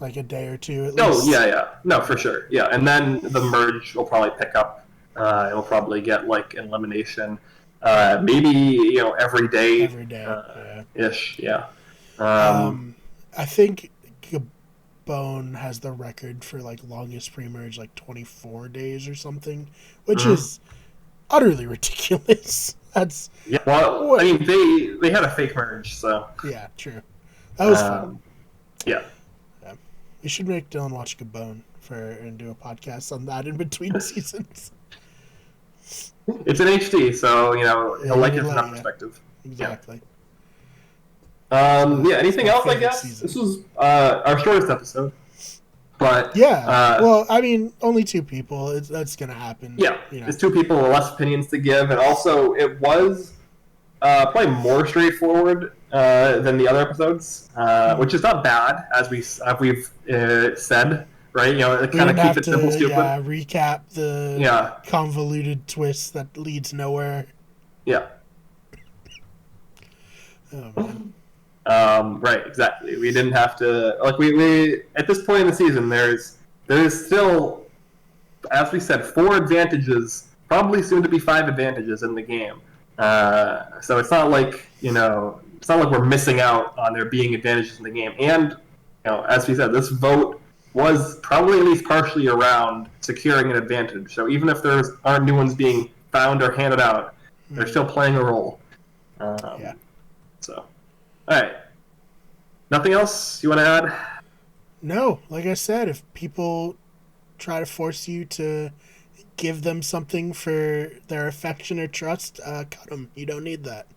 [SPEAKER 2] Like a day or 2 at least.
[SPEAKER 1] Oh, yeah. No, for sure. Yeah, and then the merge will probably pick up. It'll probably get like an elimination. Maybe every day.
[SPEAKER 2] Every day,
[SPEAKER 1] ish. Yeah.
[SPEAKER 2] I think Gabon has the record for like longest pre-merge, like 24 days or something, which is utterly ridiculous. That's
[SPEAKER 1] Well, I mean, they had a fake merge, so
[SPEAKER 2] yeah, true. That was fun.
[SPEAKER 1] Yeah.
[SPEAKER 2] We should make Dylan watch Gabon and do a podcast on that in between seasons.
[SPEAKER 1] It's in HD, so he'll like it from that perspective.
[SPEAKER 2] Exactly.
[SPEAKER 1] Anything else? I guess this was our shortest episode, but
[SPEAKER 2] well, I mean, only 2 people. That's gonna happen.
[SPEAKER 1] Yeah, it's 2 people with less opinions to give, and also it was probably more straightforward than the other episodes, which is not bad, as we've said. Right, kind of keep it simple, stupid.
[SPEAKER 2] Yeah, recap the convoluted twist that leads nowhere.
[SPEAKER 1] Yeah.
[SPEAKER 2] Oh man.
[SPEAKER 1] Right, exactly. We didn't have to we at this point in the season. There's still, as we said, 4 advantages, probably soon to be 5 advantages in the game. So it's not like it's not like we're missing out on there being advantages in the game. And as we said, this vote was probably at least partially around securing an advantage. So even if there aren't new ones being found or handed out, they're still playing a role. So, all right. Nothing else you want to add?
[SPEAKER 2] No. Like I said, if people try to force you to give them something for their affection or trust, cut them. You don't need that.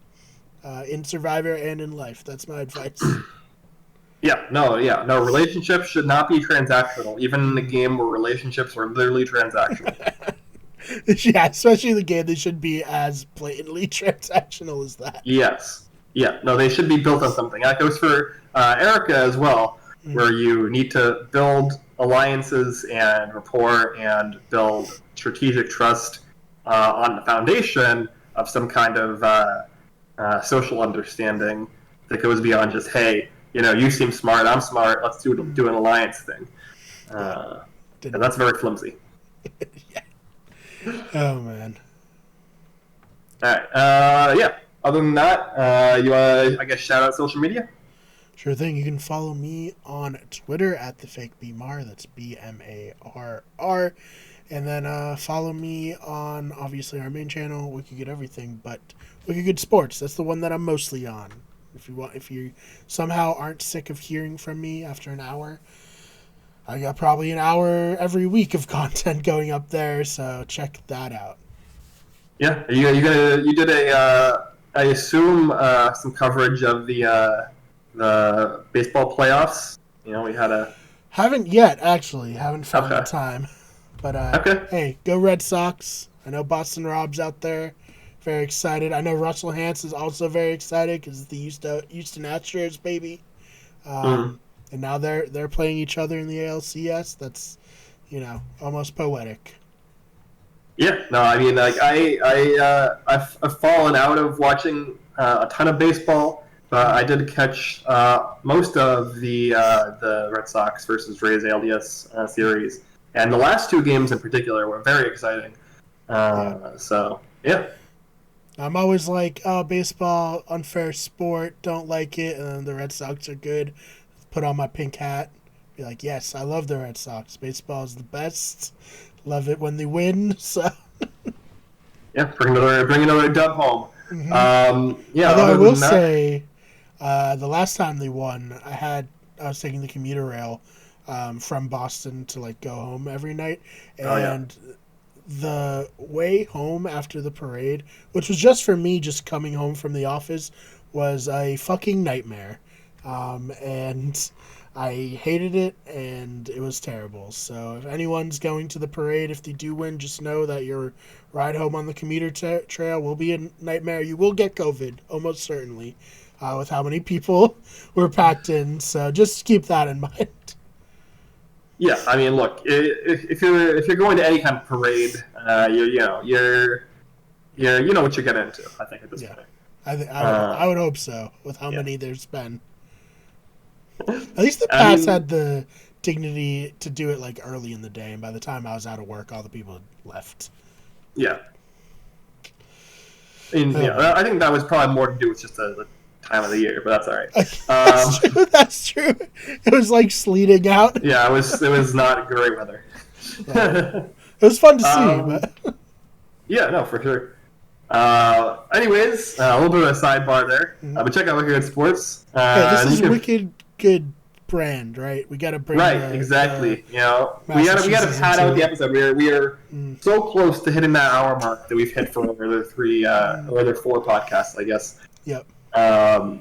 [SPEAKER 2] In Survivor and in life. That's my advice.
[SPEAKER 1] No. Relationships should not be transactional, even in a game where relationships are literally transactional.
[SPEAKER 2] Yeah, especially the game, they should be as blatantly transactional as that.
[SPEAKER 1] Yes. Yeah. No, they should be built on something. That goes for Erica as well, where you need to build alliances and rapport and build strategic trust on the foundation of some kind of social understanding that goes beyond just, hey, you seem smart, I'm smart, let's do an alliance thing. And that's very flimsy.
[SPEAKER 2] Yeah. Oh, man.
[SPEAKER 1] All right. Yeah. Other than that, you want to, I guess, shout out social media?
[SPEAKER 2] Sure thing. You can follow me on Twitter at @theFakeBmar. That's BMARR. And then follow me on, obviously, our main channel, Wicked Good Everything, but Wicked Good Sports. That's the one that I'm mostly on. If you somehow aren't sick of hearing from me after an hour, I got probably an hour every week of content going up there, so check that out.
[SPEAKER 1] Yeah, you did I assume some coverage of the baseball playoffs. We had a
[SPEAKER 2] Haven't yet, actually. Haven't found the
[SPEAKER 1] Okay.
[SPEAKER 2] time. But
[SPEAKER 1] Okay.
[SPEAKER 2] hey, go Red Sox. I know Boston Rob's out there. Very excited. I know Russell Hans is also very excited because it's the Houston Astros, baby. And now they're playing each other in the ALCS. That's, almost poetic.
[SPEAKER 1] Yeah, no, I mean, like I've fallen out of watching a ton of baseball, but I did catch most of the Red Sox versus Rays ALDS series, and the last two games in particular were very exciting. So yeah,
[SPEAKER 2] I'm always like, oh, baseball, unfair sport, don't like it, and then the Red Sox are good. Put on my pink hat, be like, yes, I love the Red Sox. Baseball is the best. Love it when they win. So
[SPEAKER 1] yeah, bring another dub home. Yeah,
[SPEAKER 2] although I
[SPEAKER 1] other
[SPEAKER 2] will
[SPEAKER 1] than that,
[SPEAKER 2] say, the last time they won, I was taking the commuter rail from Boston to like go home every night, and the way home after the parade, which was just for me, just coming home from the office, was a fucking nightmare, and I hated it, and it was terrible. So if anyone's going to the parade, if they do win, just know that your ride home on the commuter trail will be a nightmare. You will get COVID, almost certainly, with how many people were packed in. So just keep that in mind.
[SPEAKER 1] yeah, I mean, look, if you're going to any kind of parade, you know what you're getting into. I think at this point.
[SPEAKER 2] I would hope so, with how many there's been. At least the
[SPEAKER 1] I
[SPEAKER 2] past
[SPEAKER 1] mean,
[SPEAKER 2] had the dignity to do it like early in the day, and by the time I was out of work, all the people had left.
[SPEAKER 1] yeah. I think that was probably more to do with just the time of the year, but that's all right.
[SPEAKER 2] That's true. It was like sleeting out.
[SPEAKER 1] Yeah, it was not great weather.
[SPEAKER 2] It was fun to see, but
[SPEAKER 1] Yeah, no, for sure. Anyways, a little bit of a sidebar there. But check out Wicked Good Sports.
[SPEAKER 2] hey, this is Wicked Good brand, right? We got to bring
[SPEAKER 1] exactly. We gotta pad out the episode. We are so close to hitting that hour mark that we've hit for over the four podcasts, I guess.
[SPEAKER 2] Yep.
[SPEAKER 1] But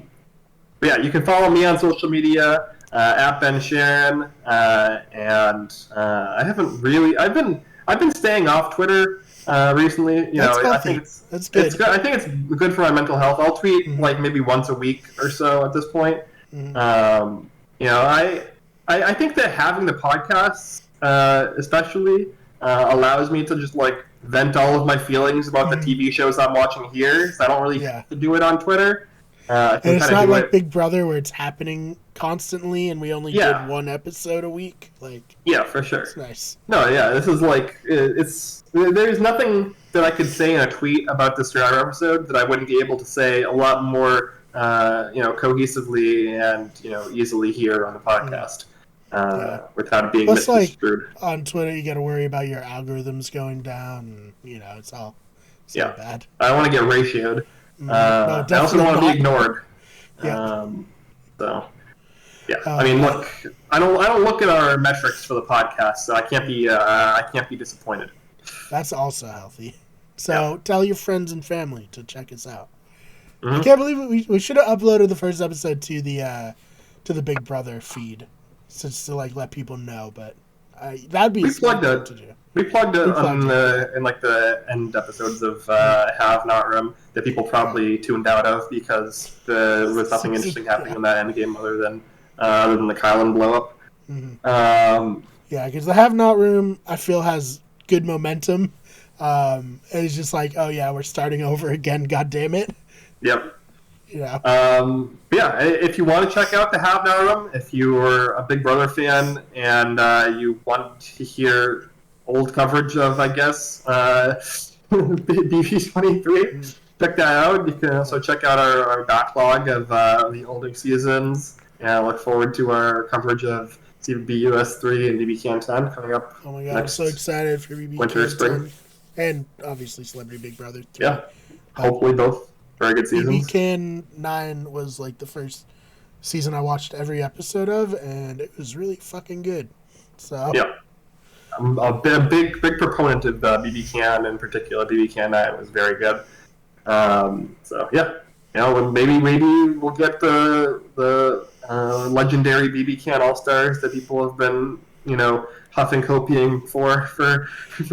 [SPEAKER 1] yeah, you can follow me on social media at Ben Shan, and I haven't really. I've been staying off Twitter recently. I think
[SPEAKER 2] that's good.
[SPEAKER 1] It's good. I think it's good for my mental health. I'll tweet like maybe once a week or so at this point. I think that having the podcasts, especially, allows me to just like vent all of my feelings about the TV shows I'm watching here. So I don't really have to do it on Twitter.
[SPEAKER 2] And it's not like Big Brother where it's happening constantly and we only did one episode a week.
[SPEAKER 1] Yeah, for sure.
[SPEAKER 2] It's nice.
[SPEAKER 1] No, yeah, this is like there's nothing that I could say in a tweet about this Survivor episode that I wouldn't be able to say a lot more cohesively and easily here on the podcast without being misconstrued.
[SPEAKER 2] On Twitter, you got to worry about your algorithms going down. And, it's all bad.
[SPEAKER 1] I don't want to get ratioed. I also don't want to be ignored.
[SPEAKER 2] Yeah.
[SPEAKER 1] I mean, look, I don't look at our metrics for the podcast, so I can't be disappointed.
[SPEAKER 2] That's also healthy. So tell your friends and family to check us out. I can't believe we should have uploaded the first episode to the to the Big Brother feed, just to like let people know. But that'd be
[SPEAKER 1] We
[SPEAKER 2] a smart
[SPEAKER 1] plugged
[SPEAKER 2] thing to do.
[SPEAKER 1] We plugged it
[SPEAKER 2] We plugged
[SPEAKER 1] on
[SPEAKER 2] it,
[SPEAKER 1] in like the end episodes of Have Not Room that people probably tuned out of because there was nothing interesting happening in that end game other than the Kylan blow up.
[SPEAKER 2] Mm-hmm. Yeah, because the Have Not Room I feel has good momentum. It's just like, oh yeah, we're starting over again. God damn it.
[SPEAKER 1] Yep.
[SPEAKER 2] Yeah.
[SPEAKER 1] Yeah, if you want to check out the Have Not Room, if you're a Big Brother fan and you want to hear old coverage of, I guess, BB23, check that out. You can also check out our backlog of the older seasons, and I look forward to our coverage of CBUS3 and BB Can 10 coming up.
[SPEAKER 2] Oh my god, I'm so excited for BB
[SPEAKER 1] winter,
[SPEAKER 2] Can
[SPEAKER 1] spring.
[SPEAKER 2] 10. And obviously Celebrity Big Brother 3.
[SPEAKER 1] Yeah, hopefully both very good seasons.
[SPEAKER 2] BB Can 9 was like the first season I watched every episode of, and it was really fucking good. So
[SPEAKER 1] yeah. I'm a big proponent of BB Can in particular. BB Can 9 was very good. So yeah, maybe we'll get the legendary BB Can All Stars that people have been huffing copying for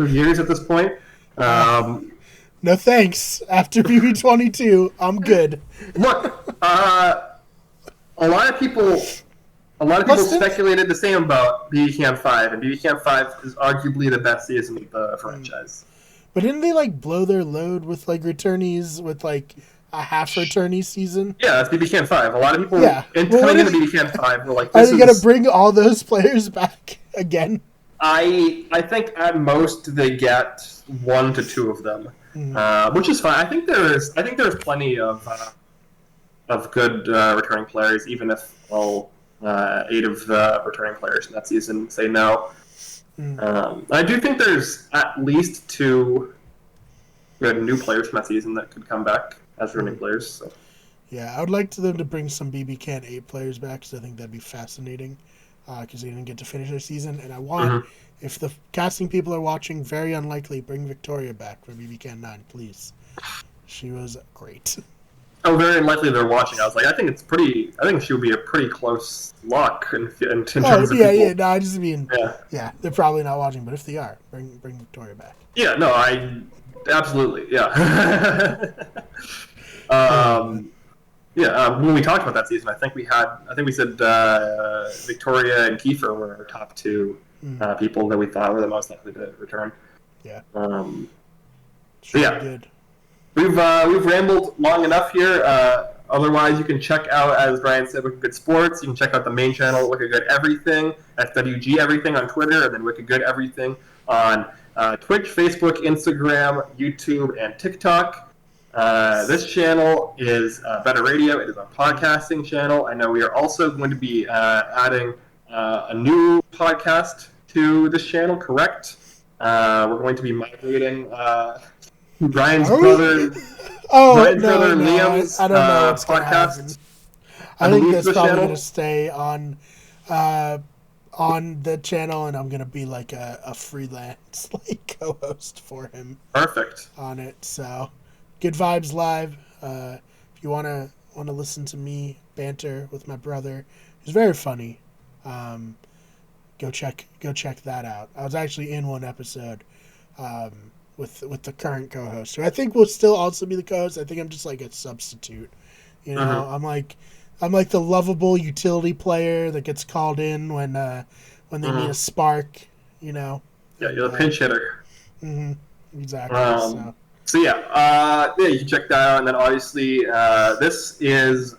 [SPEAKER 1] years at this point.
[SPEAKER 2] No thanks. After BB22, I'm good.
[SPEAKER 1] Look, a lot of people speculated the same about BB Can 5, and BB Can 5 is arguably the best season of the franchise.
[SPEAKER 2] But didn't they like blow their load with like returnees with like a half returnee season?
[SPEAKER 1] Yeah, that's BB Can 5. A lot of people coming into BB Can 5 were like,
[SPEAKER 2] "Are they gonna bring all those players back again?"
[SPEAKER 1] I think at most they get 1 to 2 of them, which is fine. I think there's plenty of good returning players, even if all 8 of the returning players in that season say no. I do think there's at least 2 good new players from that season that could come back as returning players. So.
[SPEAKER 2] Yeah, I would like them to bring some BB Can 8 players back because I think that'd be fascinating because they didn't get to finish their season. And I want, if the casting people are watching, very unlikely, bring Victoria back for BB Can 9, please. She was great.
[SPEAKER 1] Oh, very unlikely they're watching. I was like, I think she would be a pretty close lock in terms of people.
[SPEAKER 2] Yeah. No, I just mean, yeah, they're probably not watching, but if they are, bring Victoria back.
[SPEAKER 1] Yeah, no, absolutely, yeah. When we talked about that season, I think we said Victoria and Kiefer were our top 2 people that we thought were the most likely to return.
[SPEAKER 2] Yeah.
[SPEAKER 1] Good. We've rambled long enough here. Otherwise, you can check out, as Brian said, Wicked Good Sports. You can check out the main channel, Wicked Good Everything. That's WG Everything on Twitter, and then Wicked Good Everything on Twitch, Facebook, Instagram, YouTube, and TikTok. This channel is Better Radio. It is a podcasting channel. I know we are also going to be adding a new podcast to this channel, correct? We're going to be migrating Brian's brother Liam's
[SPEAKER 2] I don't know what's
[SPEAKER 1] podcast.
[SPEAKER 2] I think that's probably going to stay on the channel, and I'm going to be like a freelance co-host for him.
[SPEAKER 1] Perfect.
[SPEAKER 2] On it. So, Good Vibes Live. If you want to listen to me banter with my brother, it's very funny. Go check that out. I was actually in one episode. With the current co-host, who I think will still also be the co-host. I think I'm just like a substitute. I'm like the lovable utility player that gets called in when they need a spark. Yeah,
[SPEAKER 1] you're the pinch hitter.
[SPEAKER 2] Exactly.
[SPEAKER 1] So you can check that out, and then obviously this is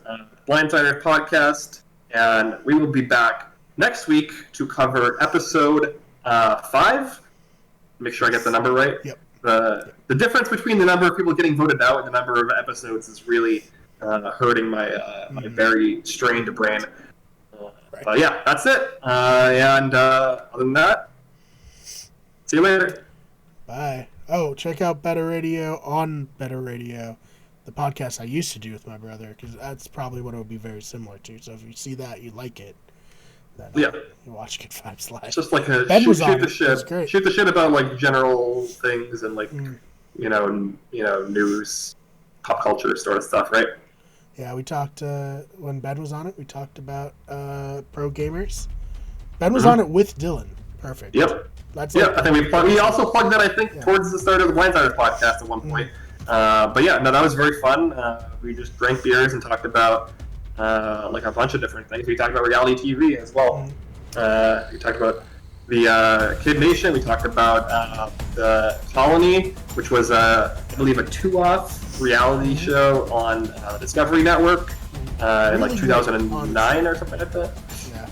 [SPEAKER 1] Blindsider Podcast, and we will be back next week to cover episode 5. Make sure I get the number right.
[SPEAKER 2] Yep.
[SPEAKER 1] The difference between the number of people getting voted out and the number of episodes is really hurting my very strained brain. But yeah, that's it. And other than that, see you later.
[SPEAKER 2] Bye. Oh, check out Better Radio on Better Radio, the podcast I used to do with my brother, because that's probably what it would be very similar to. So if you see that, you like it. Then, you watch Good Vibes Live.
[SPEAKER 1] It's just like a shoot the shit about like general things and like news, pop culture sort of stuff, right?
[SPEAKER 2] Yeah, we talked when Ben was on it. We talked about pro gamers. Ben was on it with Dylan. Perfect.
[SPEAKER 1] Yep.
[SPEAKER 2] That's
[SPEAKER 1] I think we also plugged that, I think, towards the start of the Blindsiders podcast at one point. But yeah, no, that was very fun. We just drank beers and talked about like a bunch of different things. We talked about reality TV as well. We talked about the Kid Nation. We talked about the Colony, which was, I believe, a 2-off reality show on the Discovery Network in like 2009 or something like that.
[SPEAKER 2] Yeah.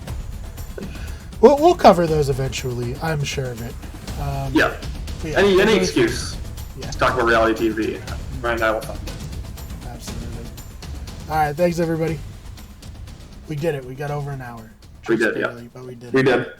[SPEAKER 2] We'll cover those eventually. I'm sure of it.
[SPEAKER 1] Yeah. Any excuse to talk about reality TV. Right now, we'll talk.
[SPEAKER 2] Absolutely. All right. Thanks, everybody. We did it. We got over an hour.
[SPEAKER 1] We did,
[SPEAKER 2] barely, but we did.
[SPEAKER 1] We did.